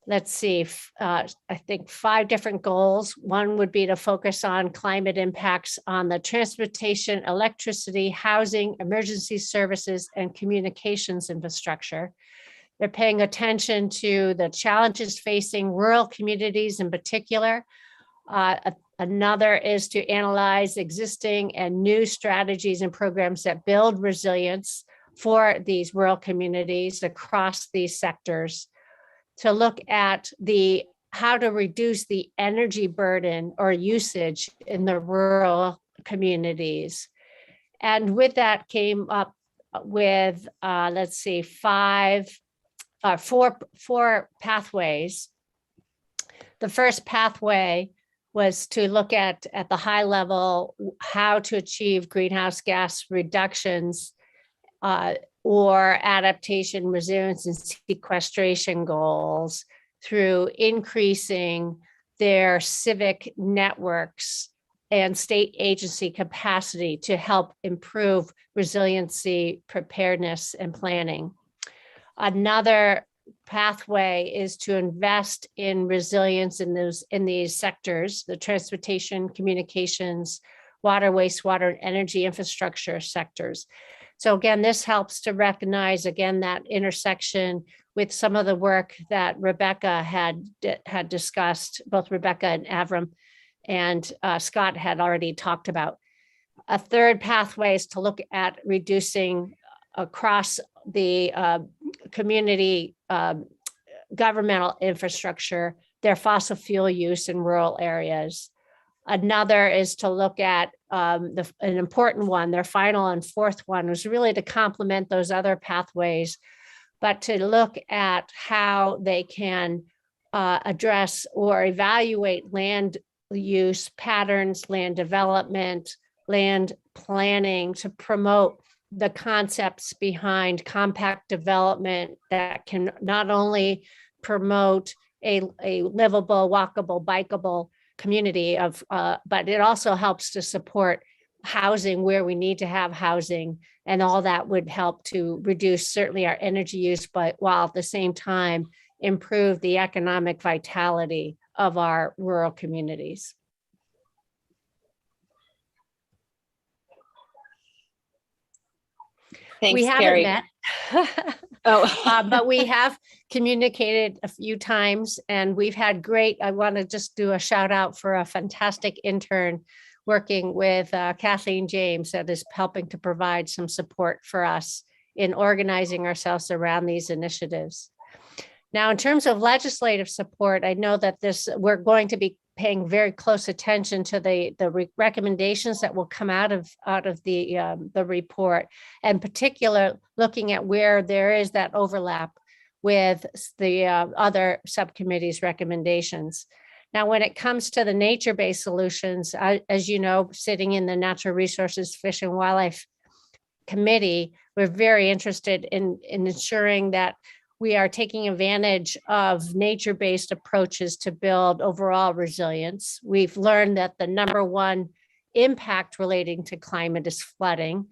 let's see, I think 5 different goals. One would be to focus on climate impacts on the transportation, electricity, housing, emergency services, and communications infrastructure. They're paying attention to the challenges facing rural communities in particular. Another is to analyze existing and new strategies and programs that build resilience for these rural communities across these sectors, to look at how to reduce the energy burden or usage in the rural communities. And with that came up with, let's see, 4 pathways. The first pathway was to look at the high level, how to achieve greenhouse gas reductions or adaptation, resilience, and sequestration goals through increasing their civic networks and state agency capacity to help improve resiliency, preparedness, and planning. Another pathway is to invest in resilience in these sectors, the transportation, communications, water, wastewater, and energy infrastructure sectors. So again, this helps to recognize, again, that intersection with some of the work that Rebecca had discussed, both Rebecca and Avram and Scott had already talked about. A third pathway is to look at reducing across the community governmental infrastructure, their fossil fuel use in rural areas. Another is to look at an important one, their final and fourth one was really to complement those other pathways, but to look at how they can address or evaluate land use patterns, land development, land planning to promote the concepts behind compact development that can not only promote a livable, walkable, bikeable community but it also helps to support housing where we need to have housing, and all that would help to reduce certainly our energy use, but while at the same time improve the economic vitality of our rural communities. Thanks, we haven't Carrie. met. But we have communicated a few times, and we've had I want to just do a shout out for a fantastic intern working with Kathleen James that is helping to provide some support for us in organizing ourselves around these initiatives. Now, in terms of legislative support, I know that we're going to be paying very close attention to the recommendations that will come out of the report, and particular looking at where there is that overlap with the other subcommittees' recommendations. Now, when it comes to the nature-based solutions, as you know, sitting in the Natural Resources, Fish and Wildlife Committee, we're very interested in ensuring that we are taking advantage of nature-based approaches to build overall resilience. We've learned that the number one impact relating to climate is flooding.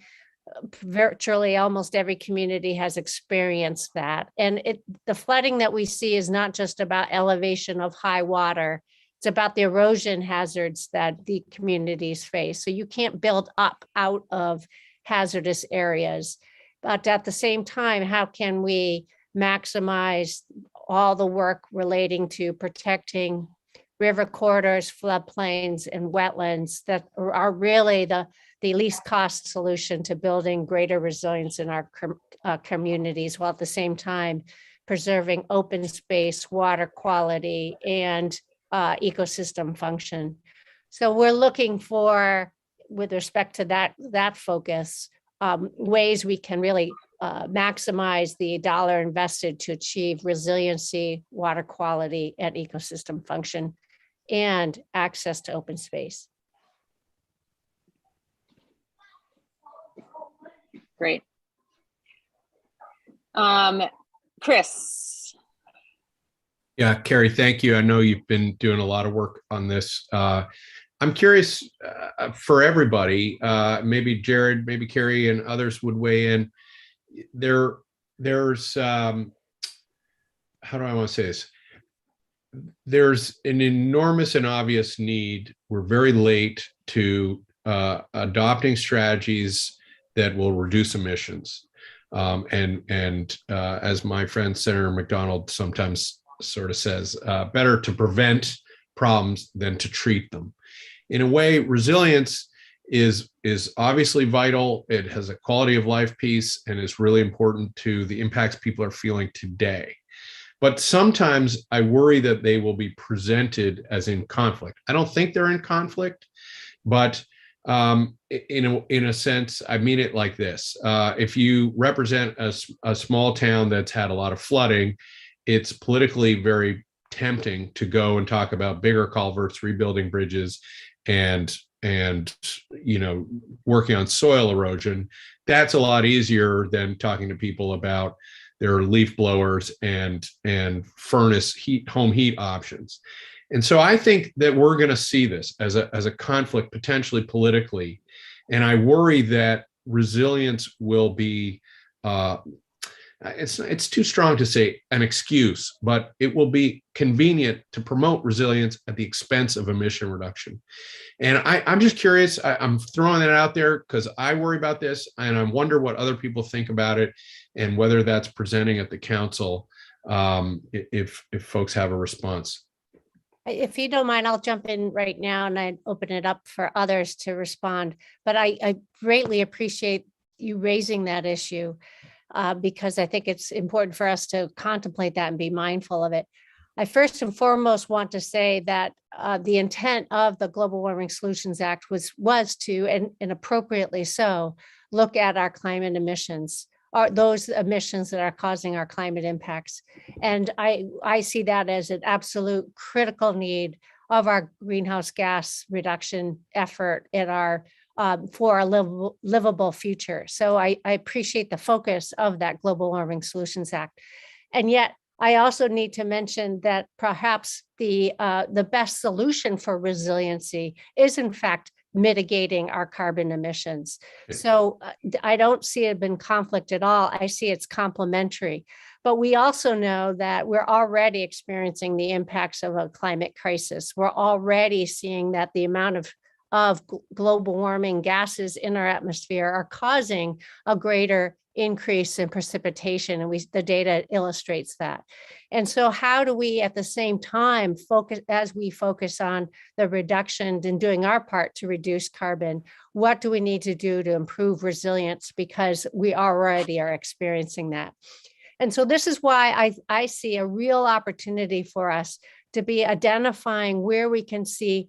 Virtually almost every community has experienced that. And the flooding that we see is not just about elevation of high water, it's about the erosion hazards that the communities face. So you can't build up out of hazardous areas. But at the same time, how can we maximize all the work relating to protecting river corridors, floodplains, and wetlands that are really the least cost solution to building greater resilience in our communities, while at the same time preserving open space, water quality, and ecosystem function. So we're looking for, with respect to that focus, ways we can really maximize the dollar invested to achieve resiliency, water quality, and ecosystem function, and access to open space. Great. Chris. Yeah, Carrie, thank you. I know you've been doing a lot of work on this. I'm curious for everybody, maybe Jared, maybe Carrie and others would weigh in. There's, how do I want to say this? There's an enormous and obvious need. We're very late to adopting strategies that will reduce emissions. As my friend Senator McDonald sometimes sort of says, better to prevent problems than to treat them. In a way, resilience is obviously vital. It has a quality of life piece and is really important to the impacts people are feeling today. But sometimes I worry that they will be presented as in conflict. I don't think they're in conflict, but in a sense, I mean it like this. If you represent a small town that's had a lot of flooding, it's politically very tempting to go and talk about bigger culverts, rebuilding bridges, and working on soil erosion. That's a lot easier than talking to people about their leaf blowers and furnace heat, home heat options. And so I think that we're going to see this as a conflict potentially politically. And I worry that resilience will be, it's too strong to say an excuse, but it will be convenient to promote resilience at the expense of emission reduction. And I'm just curious, I'm throwing that out there because I worry about this and I wonder what other people think about it and whether that's presenting at the council, if folks have a response. If you don't mind, I'll jump in right now and I open it up for others to respond. But I greatly appreciate you raising that issue because I think it's important for us to contemplate that and be mindful of it. I first and foremost want to say that the intent of the Global Warming Solutions Act was to, and appropriately so, look at our climate emissions, or those emissions that are causing our climate impacts. And I see that as an absolute critical need of our greenhouse gas reduction effort in our for a livable future. So I appreciate the focus of that Global Warming Solutions Act. And yet I also need to mention that perhaps the best solution for resiliency is in fact mitigating our carbon emissions. So I don't see it in conflict at all. I see it's complementary. But we also know that we're already experiencing the impacts of a climate crisis. We're already seeing that the amount of global warming gases in our atmosphere are causing a greater increase in precipitation, and the data illustrates that. And so how do we at the same time focus on the reduction and doing our part to reduce carbon, what do we need to do to improve resilience, because we already are experiencing that. And so this is why I see a real opportunity for us to be identifying where we can see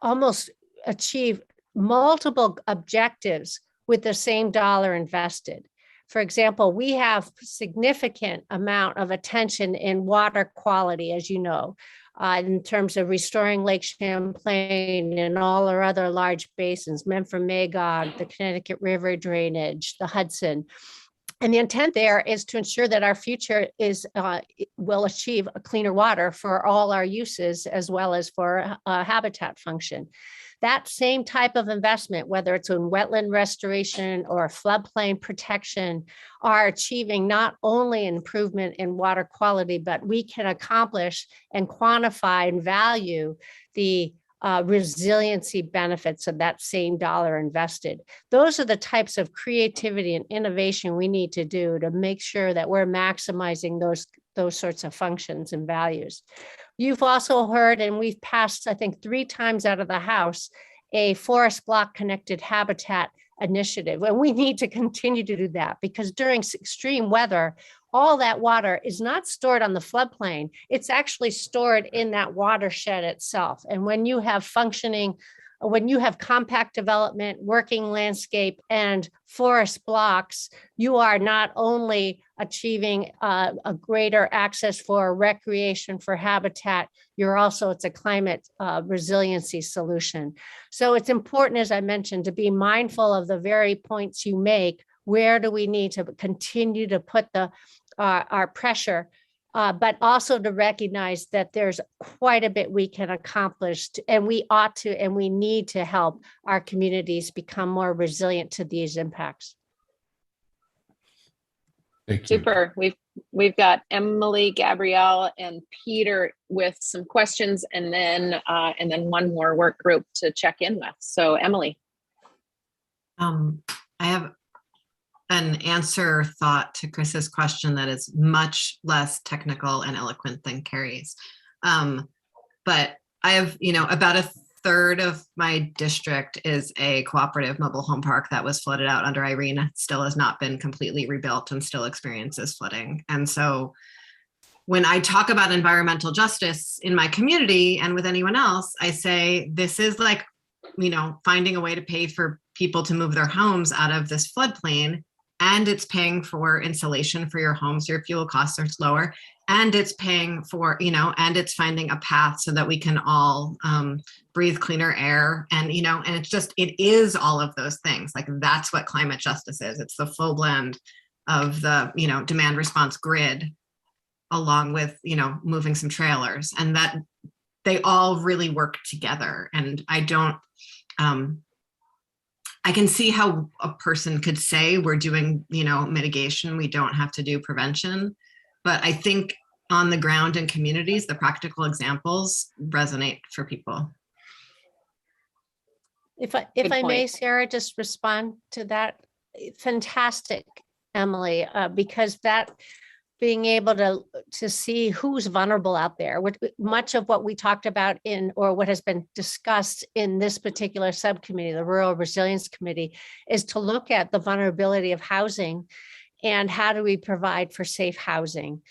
almost achieve multiple objectives with the same dollar invested. For example, we have significant amount of attention in water quality, as you know, in terms of restoring Lake Champlain and all our other large basins, Memphremagog, the Connecticut River drainage, the Hudson. And the intent there is to ensure that our future will achieve a cleaner water for all our uses, as well as for habitat function. That same type of investment, whether it's in wetland restoration or floodplain protection, are achieving not only an improvement in water quality, but we can accomplish and quantify and value the resiliency benefits of that same dollar invested. Those are the types of creativity and innovation we need to do to make sure that we're maximizing those sorts of functions and values. You've also heard, and we've passed, I think, 3 times out of the House, a forest block connected habitat initiative. And we need to continue to do that, because during extreme weather, all that water is not stored on the floodplain. It's actually stored in that watershed itself. And when you have compact development, working landscape, and forest blocks, you are not only achieving a greater access for recreation, for habitat, it's a climate resiliency solution. So it's important, as I mentioned, to be mindful of the very points you make. Where do we need to continue to put our pressure, but also to recognize that there's quite a bit we can accomplish, and we ought to, and we need to help our communities become more resilient to these impacts. Thank you. Super. We've got Emily, Gabrielle, and Peter with some questions, and then one more work group to check in with. So Emily. I have an answer thought to Chris's question that is much less technical and eloquent than Carrie's. But I have, about a third of my district is a cooperative mobile home park that was flooded out under Irene. It still has not been completely rebuilt and still experiences flooding. And so when I talk about environmental justice in my community and with anyone else, I say, this is like, finding a way to pay for people to move their homes out of this floodplain. And it's paying for insulation for your homes, your fuel costs are lower, and it's paying for, and it's finding a path so that we can all breathe cleaner air. And, and it is all of those things. Like, that's what climate justice is. It's the full blend of the, demand response grid, along with, moving some trailers, and that they all really work together. And I can see how a person could say we're doing, mitigation, we don't have to do prevention. But I think on the ground in communities, the practical examples resonate for people. If I may, Sarah, just respond to that. Fantastic, Emily, because that being able to see who's vulnerable out there. Much of what we talked about or what has been discussed in this particular subcommittee, the Rural Resilience Committee, is to look at the vulnerability of housing and how do we provide for safe housing.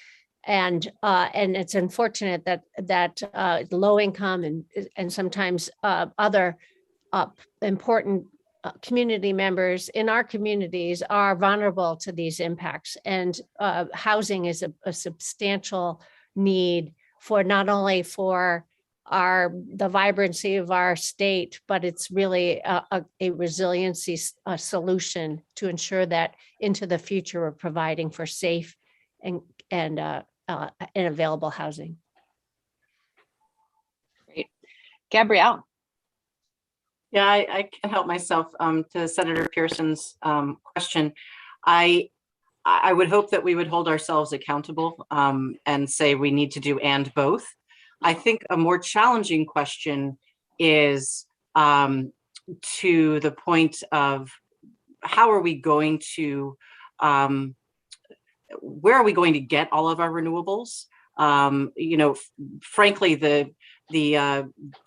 And it's unfortunate that low income and sometimes other important community members in our communities are vulnerable to these impacts, and housing is a substantial need for not only for the vibrancy of our state, but it's really a resiliency solution to ensure that into the future we're providing for safe and available housing. Great. Gabrielle. Yeah, I can't help myself to Senator Pearson's question. I would hope that we would hold ourselves accountable and say we need to do and both. I think a more challenging question is to the point of how are we going to, where are we going to get all of our renewables? Frankly, the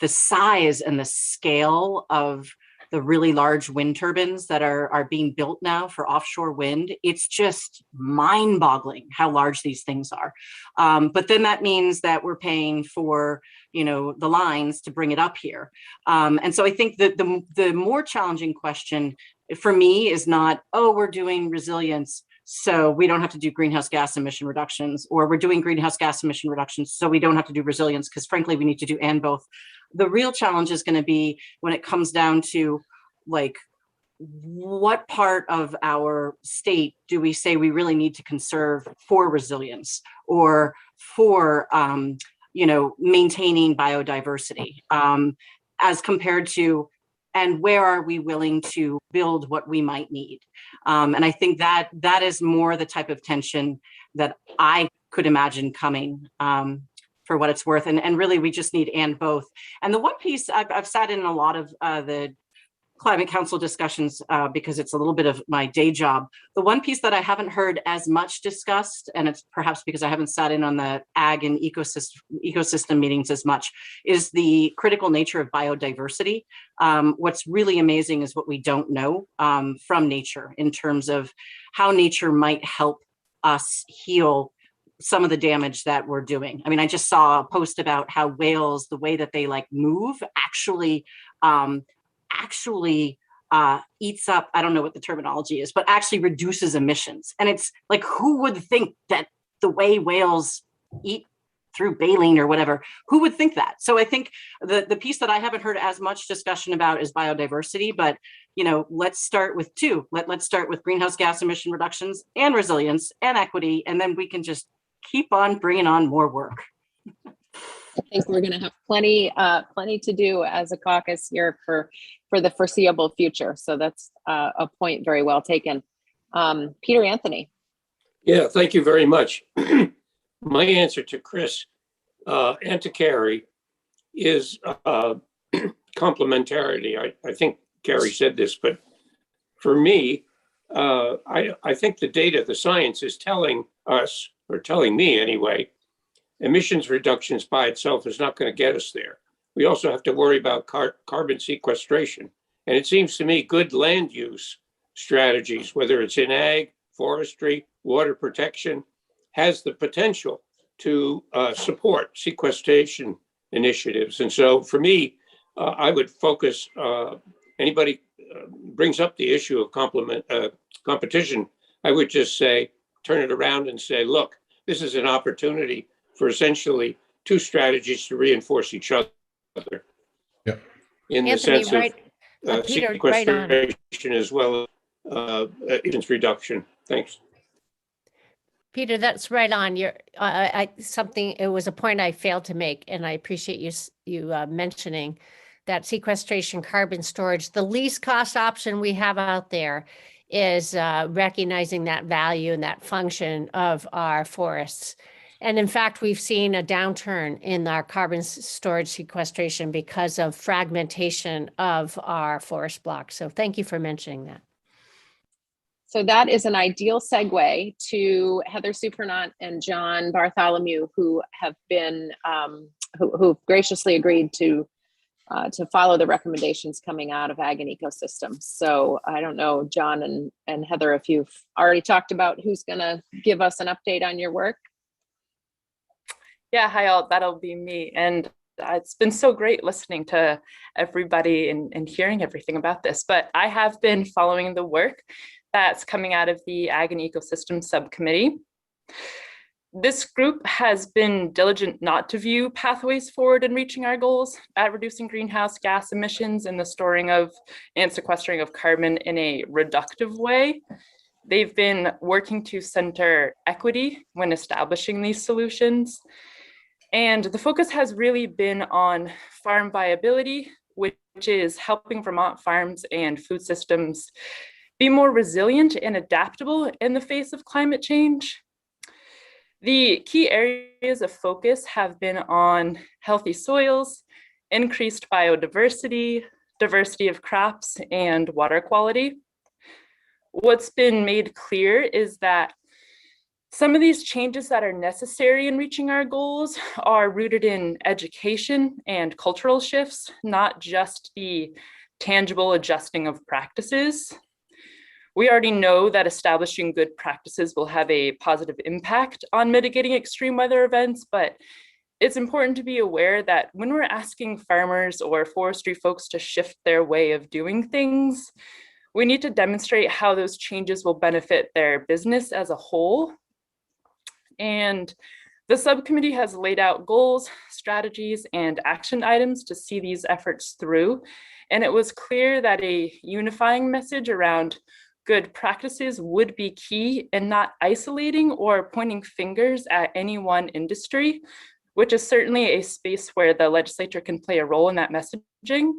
size and the scale of the really large wind turbines that are being built now for offshore wind, it's just mind-boggling how large these things are. But then that means that we're paying for, the lines to bring it up here. And so I think that the more challenging question for me is not, we're doing resilience, so we don't have to do greenhouse gas emission reductions, or we're doing greenhouse gas emission reductions, so we don't have to do resilience, because frankly, we need to do and both. The real challenge is going to be when it comes down to, like, what part of our state do we say we really need to conserve for resilience or for maintaining biodiversity, as compared to, and where are we willing to build what we might need? And I think that is more the type of tension that I could imagine coming, for what it's worth. And really, we just need and both. And the one piece I've sat in a lot of the Climate Council discussions because it's a little bit of my day job. The one piece that I haven't heard as much discussed, and it's perhaps because I haven't sat in on the ag and ecosystem meetings as much, is the critical nature of biodiversity. What's really amazing is what we don't know from nature in terms of how nature might help us heal some of the damage that we're doing. I mean, I just saw a post about how whales, the way that they like move, actually eats up, I don't know what the terminology is, but actually reduces emissions. And it's like, who would think that the way whales eat through baleen or whatever, who would think that? So I think the piece that I haven't heard as much discussion about is biodiversity, but let's start with two. Let's start with greenhouse gas emission reductions and resilience and equity, and then we can just keep on bringing on more work. I think we're going to have plenty to do as a caucus here for the foreseeable future. So that's a point very well taken. Peter Anthony. Yeah, thank you very much. My answer to Chris and to Carrie is complementarity. I think Carrie said this, but for me, I think the data, the science is telling us, or telling me anyway, emissions reductions by itself is not going to get us there. We also have to worry about carbon sequestration. And it seems to me good land use strategies, whether it's in ag, forestry, water protection, has the potential to support sequestration initiatives. And so for me, I would focus, anybody brings up the issue of competition, I would just say, turn it around and say, look, this is an opportunity for essentially two strategies to reinforce each other. Yep. Anthony, In the sense right, of Peter, sequestration as well as emissions reduction. Thanks. Peter, that's right on. It was a point I failed to make, and I appreciate you mentioning that sequestration, carbon storage. The least cost option we have out there is recognizing that value and that function of our forests. And in fact, we've seen a downturn in our carbon storage sequestration because of fragmentation of our forest blocks. So thank you for mentioning that. So that is an ideal segue to Heather Supernant and John Bartholomew, who have been who've graciously agreed to follow the recommendations coming out of Ag and Ecosystems. So I don't know, John and Heather, if you've already talked about who's going to give us an update on your work. Yeah, hi all, that'll be me. And it's been so great listening to everybody and hearing everything about this, but I have been following the work that's coming out of the Ag and Ecosystem Subcommittee. This group has been diligent not to view pathways forward in reaching our goals at reducing greenhouse gas emissions and the storing of and sequestering of carbon in a reductive way. They've been working to center equity when establishing these solutions. And the focus has really been on farm viability, which is helping Vermont farms and food systems be more resilient and adaptable in the face of climate change. The key areas of focus have been on healthy soils, increased biodiversity, diversity of crops, and water quality. What's been made clear is that some of these changes that are necessary in reaching our goals are rooted in education and cultural shifts, not just the tangible adjusting of practices. We already know that establishing good practices will have a positive impact on mitigating extreme weather events, but it's important to be aware that when we're asking farmers or forestry folks to shift their way of doing things, we need to demonstrate how those changes will benefit their business as a whole. And The subcommittee has laid out goals, strategies, and action items to see these efforts through. And it was clear that a unifying message around good practices would be key and not isolating or pointing fingers at any one industry, which is certainly a space where the legislature can play a role in that messaging.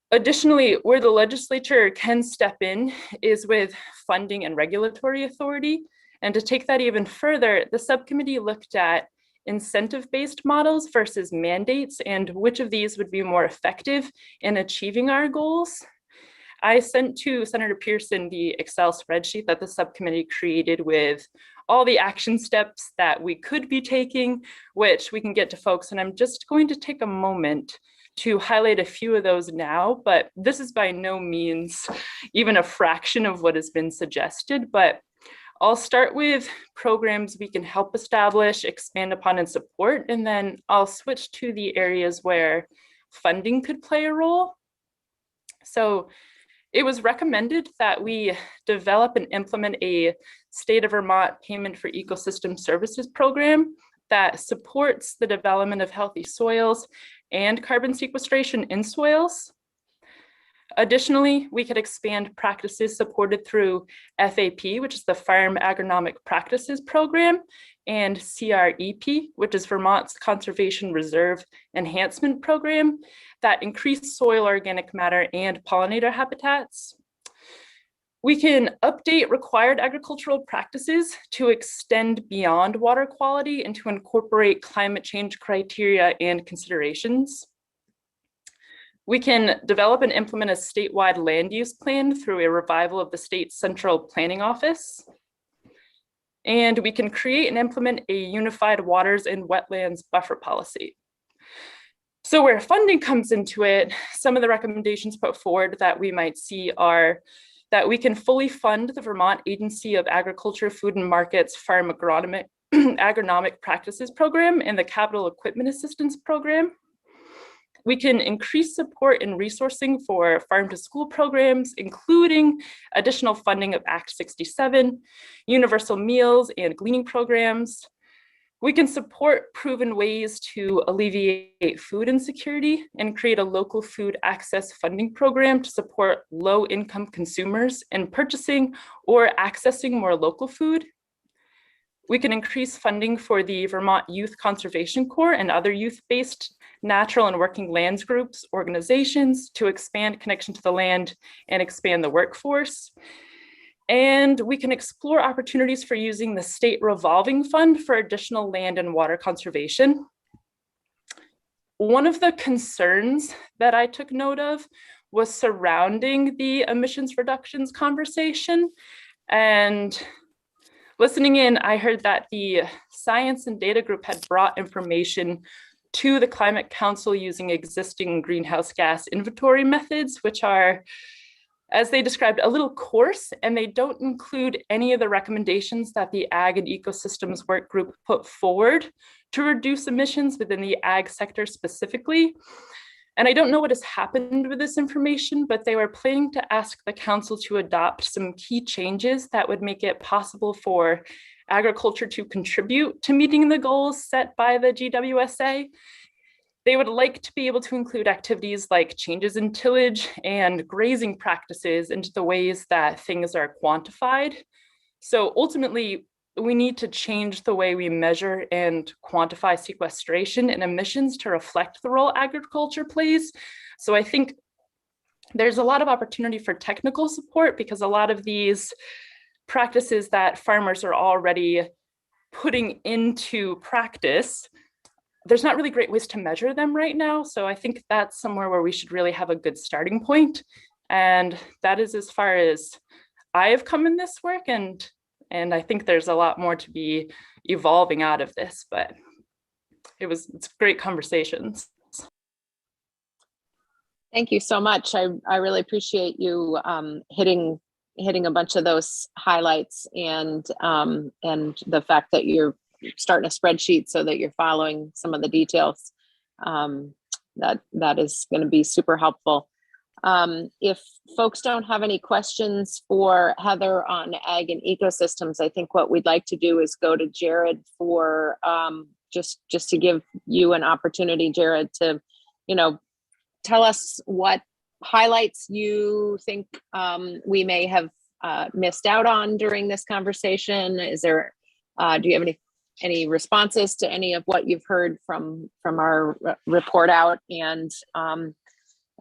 Additionally, where the legislature can step in is with funding and regulatory authority. And to take that even further, the subcommittee looked at incentive-based models versus mandates and which of these would be more effective in achieving our goals. I sent to Senator Pearson the Excel spreadsheet that the subcommittee created with all the action steps that we could be taking, which we can get to folks. And I'm just going to take a moment to highlight a few of those now, but this is by no means even a fraction of what has been suggested. But I'll start with programs we can help establish, expand upon, and support, and then I'll switch to the areas where funding could play a role. So it was recommended that we develop and implement a State of Vermont Payment for Ecosystem Services program that supports the development of healthy soils and carbon sequestration in soils. Additionally, we could expand practices supported through FAP, which is the Farm Agronomic Practices Program, and CREP, which is Vermont's Conservation Reserve Enhancement Program, that increase soil organic matter and pollinator habitats. We can update required agricultural practices to extend beyond water quality and to incorporate climate change criteria and considerations. We can develop and implement a statewide land use plan through a revival of the state's central planning office. And we can create and implement a unified waters and wetlands buffer policy. So where funding comes into it, some of the recommendations put forward that we might see are that we can fully fund the Vermont Agency of Agriculture, Food and Markets Farm Agronomic Practices Program and the Capital Equipment Assistance Program. We can increase support and resourcing for farm to school programs, including additional funding of Act 67, universal meals and gleaning programs. We can support proven ways to alleviate food insecurity and create a local food access funding program to support low-income consumers in purchasing or accessing more local food. We can increase funding for the Vermont Youth Conservation Corps and other youth-based natural and working lands groups, organizations to expand connection to the land and expand the workforce. And we can explore opportunities for using the state revolving fund for additional land and water conservation. One of the concerns that I took note of was surrounding the emissions reductions conversation. And listening in, I heard that the science and data group had brought information to the Climate Council using existing greenhouse gas inventory methods, which are, as they described, a little coarse, and they don't include any of the recommendations that the Ag and Ecosystems Work Group put forward to reduce emissions within the ag sector specifically. And I don't know what has happened with this information, but they were planning to ask the council to adopt some key changes that would make it possible for agriculture to contribute to meeting the goals set by the GWSA. They would like to be able to include activities like changes in tillage and grazing practices into the ways that things are quantified. So ultimately, we need to change the way we measure and quantify sequestration and emissions to reflect the role agriculture plays. So I think there's a lot of opportunity for technical support because a lot of these practices that farmers are already putting into practice, there's not really great ways to measure them right now. So I think that's somewhere where we should really have a good starting point. And that is as far as I have come in this work. And I think there's a lot more to be evolving out of this, but it's great conversations. Thank you so much. I really appreciate you hitting a bunch of those highlights and the fact that you're starting a spreadsheet so that you're following some of the details. That is going to be super helpful. If folks don't have any questions for Heather on ag and ecosystems, I think what we'd like to do is go to Jared for just to give you an opportunity, Jared, to, tell us what highlights you think we may have missed out on during this conversation. Is there, do you have any responses to any of what you've heard from our report out, and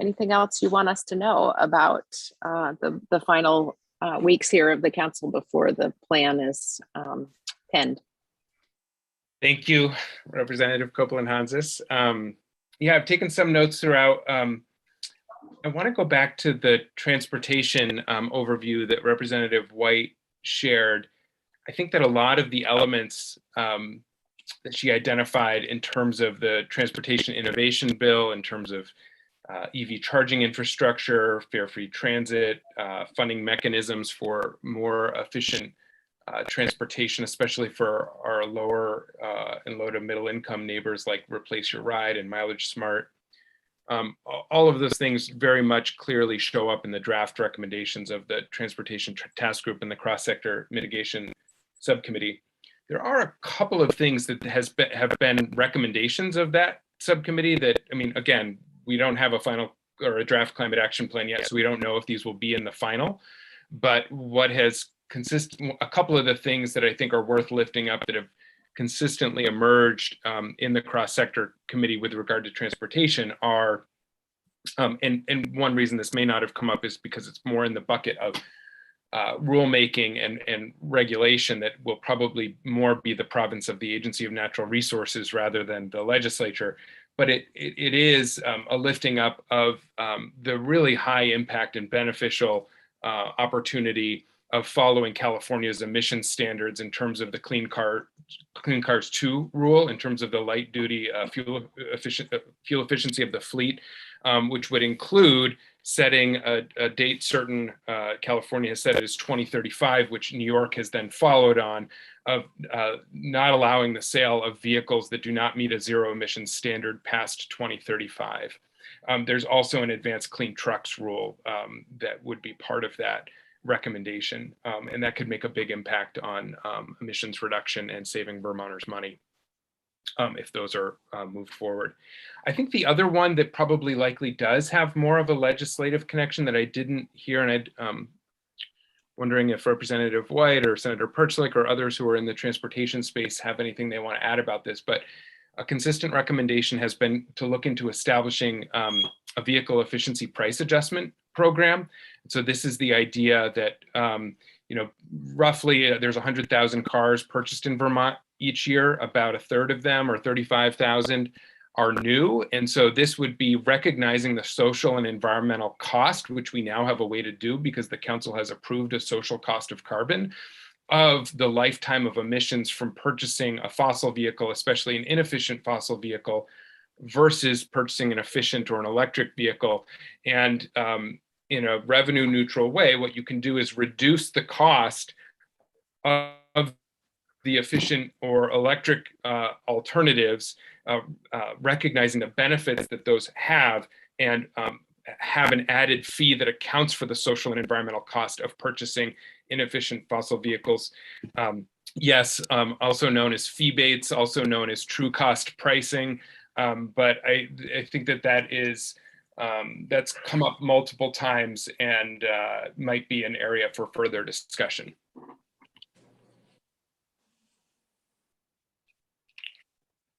anything else you want us to know about the final weeks here of the council before the plan is penned? Thank you, Representative Copeland-Hanzis. Yeah, I've taken some notes throughout. I want to go back to the transportation overview that Representative White shared. I think that a lot of the elements that she identified in terms of the Transportation Innovation Bill, in terms of EV charging infrastructure, fare-free transit, funding mechanisms for more efficient transportation, especially for our lower and low to middle income neighbors, like Replace Your Ride and Mileage Smart. All of those things very much clearly show up in the draft recommendations of the Transportation Task Group and the Cross-Sector Mitigation Subcommittee. There are a couple of things that have been recommendations of that subcommittee that, I mean, again, we don't have a final or a draft climate action plan yet, so we don't know if these will be in the final. But what has a couple of the things that I think are worth lifting up that have consistently emerged in the cross-sector committee with regard to transportation are, and one reason this may not have come up is because it's more in the bucket of rulemaking and regulation that will probably more be the province of the Agency of Natural Resources rather than the legislature. But it is a lifting up of the really high impact and beneficial opportunity of following California's emission standards in terms of the Clean Cars 2 rule, in terms of the light duty fuel efficiency of the fleet, which would include setting a date certain. California has set it as 2035, which New York has then followed on, of not allowing the sale of vehicles that do not meet a zero emissions standard past 2035. There's also an advanced clean trucks rule that would be part of that recommendation, and that could make a big impact on emissions reduction and saving Vermonters money if those are moved forward. I think the other one that probably likely does have more of a legislative connection that I didn't hear, and I'm wondering if Representative White or Senator Perchlik or others who are in the transportation space have anything they want to add about this, but a consistent recommendation has been to look into establishing a vehicle efficiency price adjustment program. So this is the idea that, roughly there's 100,000 cars purchased in Vermont each year. About a third of them, or 35,000, are new. And so this would be recognizing the social and environmental cost, which we now have a way to do because the council has approved a social cost of carbon, of the lifetime of emissions from purchasing a fossil vehicle, especially an inefficient fossil vehicle, versus purchasing an efficient or an electric vehicle. And in a revenue neutral way, what you can do is reduce the cost of the efficient or electric alternatives, recognizing the benefits that those have, and have an added fee that accounts for the social and environmental cost of purchasing inefficient fossil vehicles. Also known as fee-bates, also known as true cost pricing. But I think that is that's come up multiple times and might be an area for further discussion.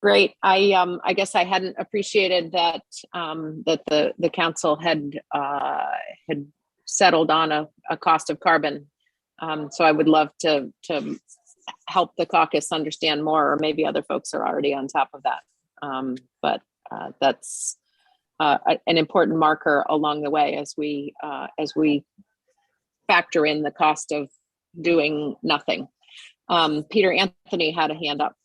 Great. I guess I hadn't appreciated that that the council had settled on a cost of carbon. So I would love to help the caucus understand more, or maybe other folks are already on top of that. But that's an important marker along the way as we factor in the cost of doing nothing. Peter Anthony had a hand up.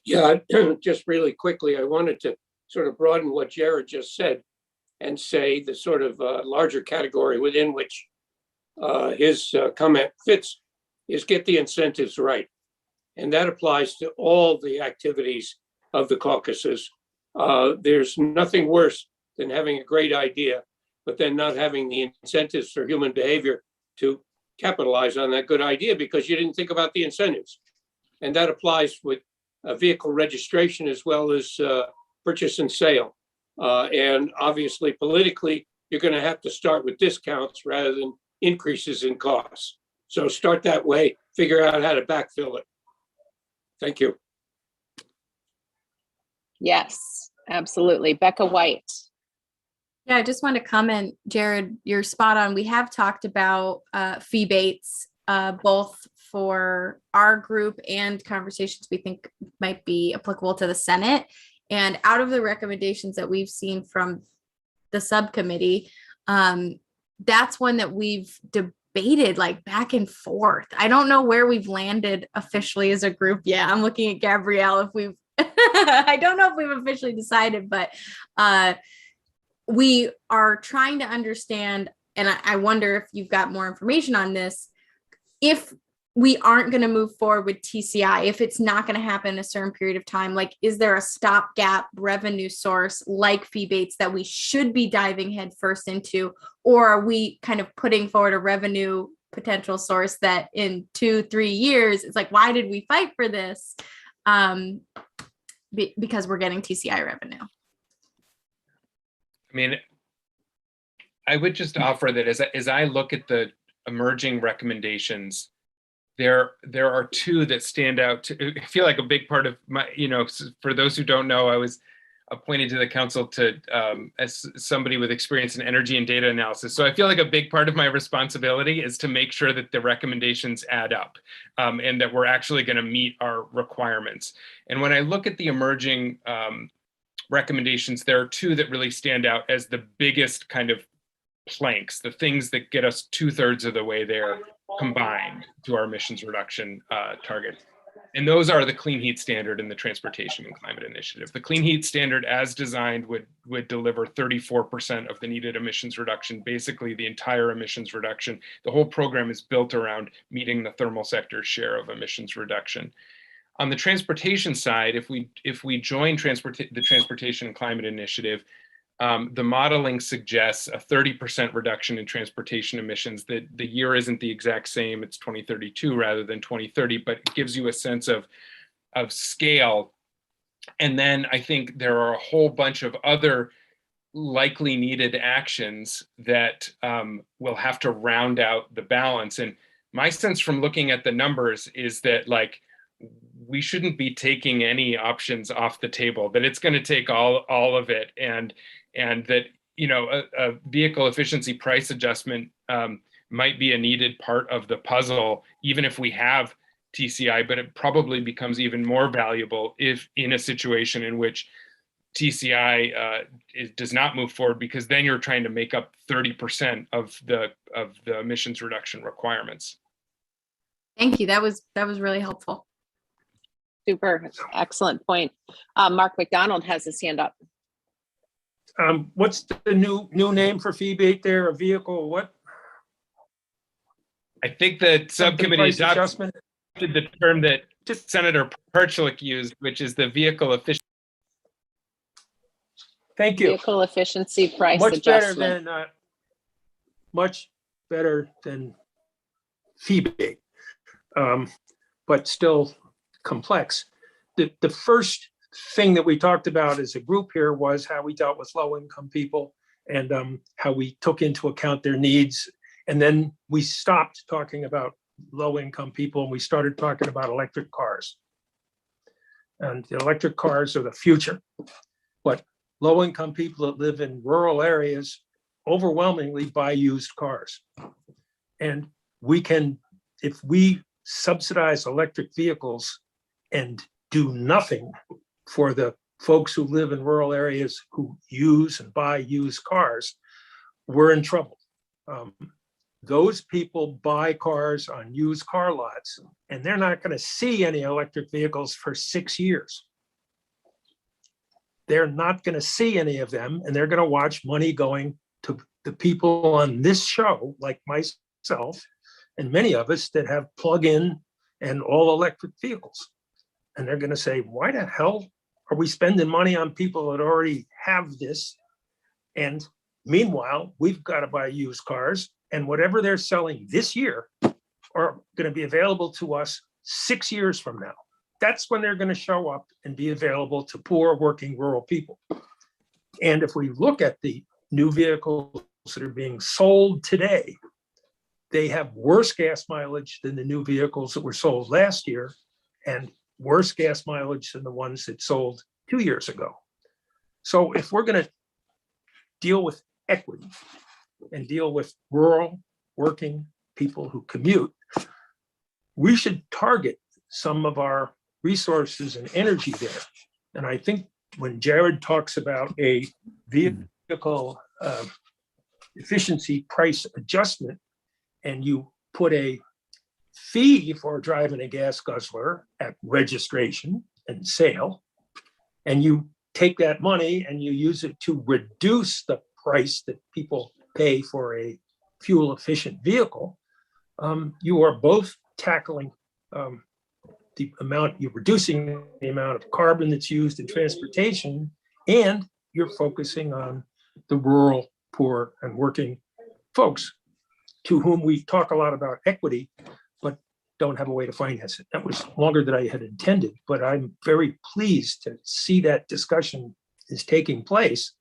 Yeah, just really quickly, I wanted to sort of broaden what Jared just said and say the sort of larger category within which his comment fits is get the incentives right. And that applies to all the activities of the caucuses. There's nothing worse than having a great idea but then not having the incentives for human behavior to capitalize on that good idea because you didn't think about the incentives. And that applies with vehicle registration as well as purchase and sale. And obviously, politically, you're going to have to start with discounts rather than increases in costs. So start that way, figure out how to backfill it. Thank you. Yes, absolutely. Becca White. Yeah, I just want to comment, Jared, you're spot on. We have talked about fee baits, both for our group and conversations we think might be applicable to the Senate. And out of the recommendations that we've seen from the subcommittee, that's one that we've debated like back and forth. I don't know where we've landed officially as a group yet. I'm looking at Gabrielle if we've, I don't know if we've officially decided, but we are trying to understand, and I wonder if you've got more information on this, if we aren't going to move forward with TCI, if it's not going to happen in a certain period of time, like, is there a stopgap revenue source like fee baits that we should be diving headfirst into? Or are we kind of putting forward a revenue potential source that in 2-3 years, it's like, why did we fight for this? Because we're getting TCI revenue. I mean, I would just offer that as I look at the emerging recommendations, there are two that stand out. I feel like a big part of my, for those who don't know, I was appointed to the council to as somebody with experience in energy and data analysis. So I feel like a big part of my responsibility is to make sure that the recommendations add up and that we're actually going to meet our requirements. And when I look at the emerging recommendations, there are two that really stand out as the biggest kind of planks, the things that get us 2/3 of the way there combined to our emissions reduction target. And those are the Clean Heat Standard and the Transportation and Climate Initiative. The Clean Heat Standard as designed would deliver 34% of the needed emissions reduction, basically the entire emissions reduction. The whole program is built around meeting the thermal sector's share of emissions reduction. On the transportation side, if we join the Transportation and Climate Initiative, the modeling suggests a 30% reduction in transportation emissions. The year isn't the exact same, it's 2032 rather than 2030, but it gives you a sense of scale. And then I think there are a whole bunch of other likely needed actions that will have to round out the balance. And my sense from looking at the numbers is that, like, we shouldn't be taking any options off the table, that it's going to take all of it, and that a vehicle efficiency price adjustment might be a needed part of the puzzle, even if we have TCI, but it probably becomes even more valuable if in a situation in which TCI does not move forward, because then you're trying to make up 30% of the emissions reduction requirements. Thank you. That was really helpful. Super, excellent point. Mark McDonald has his hand up. What's the new name for fee bait there? A vehicle, what? I think the subcommittee adopted the term that Senator Perchlik used, which is the vehicle efficiency. Thank you. Vehicle efficiency price much adjustment. Much better than fee bait, but still complex. The first thing that we talked about as a group here was how we dealt with low-income people and how we took into account their needs. And then we stopped talking about low-income people and we started talking about electric cars. And the electric cars are the future. But low-income people that live in rural areas overwhelmingly buy used cars. And we can, if we subsidize electric vehicles and do nothing for the folks who live in rural areas who use and buy used cars, we're in trouble. Those people buy cars on used car lots, and they're not going to see any electric vehicles for 6 years. They're not going to see any of them, and they're going to watch money going to the people on this show, like myself, and many of us that have plug-in and all electric vehicles. And they're going to say, why the hell are we spending money on people that already have this? And Meanwhile, we've got to buy used cars, and whatever they're selling this year are going to be available to us 6 years from now. That's when they're going to show up and be available to poor working rural people. And if we look at the new vehicles that are being sold today, they have worse gas mileage than the new vehicles that were sold last year and worse gas mileage than the ones that sold 2 years ago. So if we're going to deal with equity and deal with rural working people who commute, we should target some of our resources and energy there. And I think when Jared talks about a vehicle efficiency price adjustment, and you put a fee for driving a gas guzzler at registration and sale, and you take that money and you use it to reduce the price that people pay for a fuel efficient vehicle, you are both tackling the amount, you're reducing the amount of carbon that's used in transportation, and you're focusing on the rural, poor, and working folks to whom we talk a lot about equity, but don't have a way to finance it. That was longer than I had intended, but I'm very pleased to see that discussion is taking place,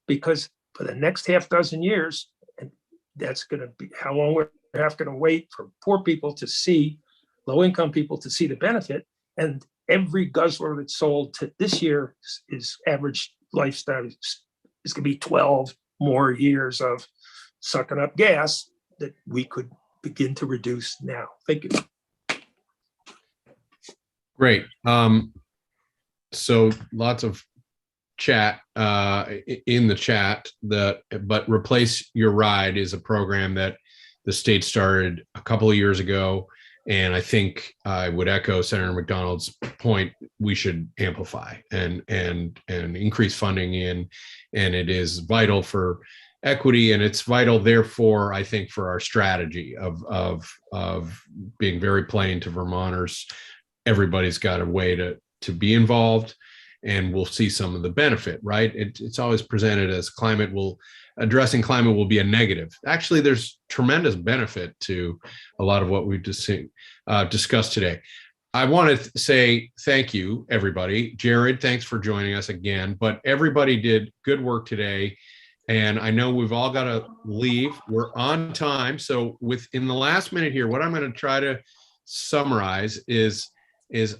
because for the next half dozen years, and that's going to be how long we're going to wait for poor people to see, low-income people to see the benefit. And every guzzler that's sold to this year is average lifestyle is going to be 12 more years of sucking up gas that we could begin to reduce now. Thank you. Great. So lots of chat in the chat. But Replace Your Ride is a program that the state started a couple of years ago, and I think I would echo Senator McDonald's point. We should amplify and increase funding in, and it is vital for equity, and it's vital, therefore, I think, for our strategy of being very plain to Vermonters. Everybody's got a way to be involved, and we'll see some of the benefit, right? It's always presented as addressing climate will be a negative. Actually, there's tremendous benefit to a lot of what we've discussed today. I want to say thank you, everybody. Jared, thanks for joining us again, but everybody did good work today. And I know we've all got to leave. We're on time. So within the last minute here, what I'm going to try to summarize is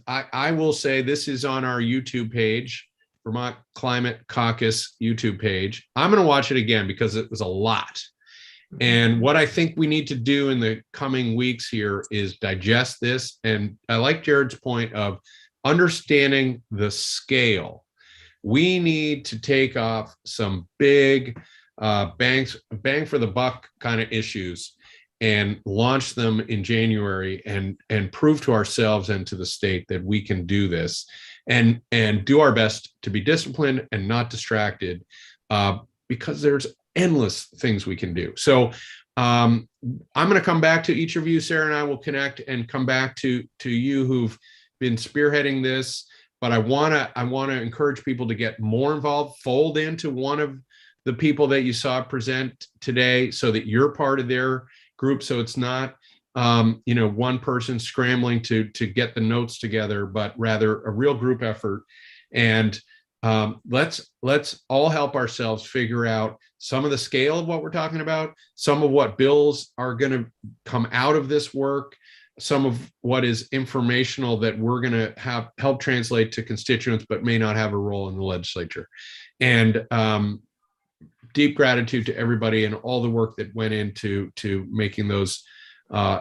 I will say this is on our YouTube page, Vermont Climate Caucus YouTube page. I'm going to watch it again because it was a lot. And what I think we need to do in the coming weeks here is digest this. And I like Jared's point of understanding the scale. We need to take off some big bang for the buck kind of issues and launch them in January and prove to ourselves and to the state that we can do this and do our best to be disciplined and not distracted, because there's endless things we can do. So I'm going to come back to each of you. Sarah and I will connect and come back to you who've been spearheading this. But I want to encourage people to get more involved, fold into one of the people that you saw present today so that you're part of their group. So it's not, one person scrambling to get the notes together, but rather a real group effort. And let's all help ourselves figure out some of the scale of what we're talking about, some of what bills are going to come out of this work, some of what is informational that we're going to help translate to constituents, but may not have a role in the legislature. And deep gratitude to everybody and all the work that went into making those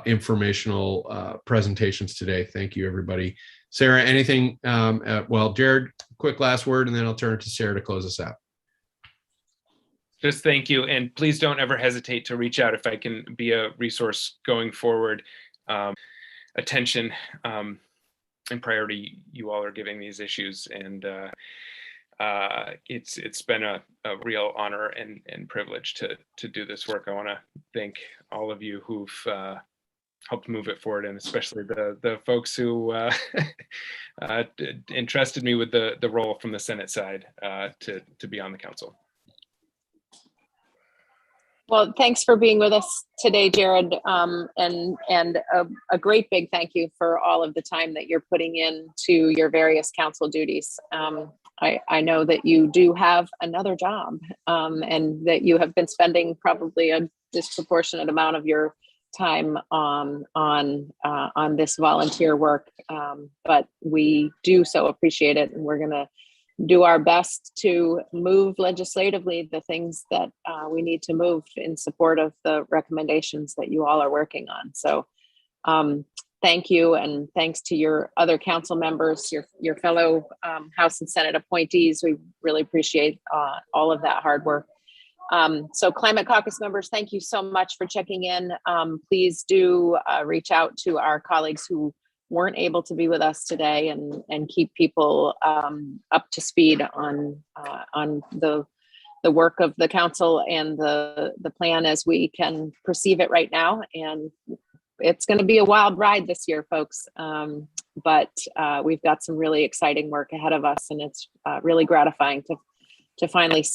informational presentations today. Thank you, everybody. Sarah, anything? Jared, quick last word, and then I'll turn it to Sarah to close us out. Just thank you. And please don't ever hesitate to reach out if I can be a resource going forward. Attention and priority you all are giving these issues, and it's been a real honor and privilege to do this work. I want to thank all of you who've helped move it forward, and especially the folks who entrusted me with the role from the Senate side to be on the council. Well, thanks for being with us today, Jared. And a great big thank you for all of the time that you're putting into your various council duties. I know that you do have another job, and that you have been spending probably a disproportionate amount of your time on this volunteer work. But we do so appreciate it, and we're going to do our best to move legislatively the things that we need to move in support of the recommendations that you all are working on. So thank you, and thanks to your other council members, your fellow House and Senate appointees. We really appreciate all of that hard work. So Climate Caucus members, thank you so much for checking in. Please do reach out to our colleagues who weren't able to be with us today, and keep people up to speed on the work of the council and the plan as we can perceive it right now. And it's going to be a wild ride this year, folks. But we've got some really exciting work ahead of us, and it's really gratifying to finally see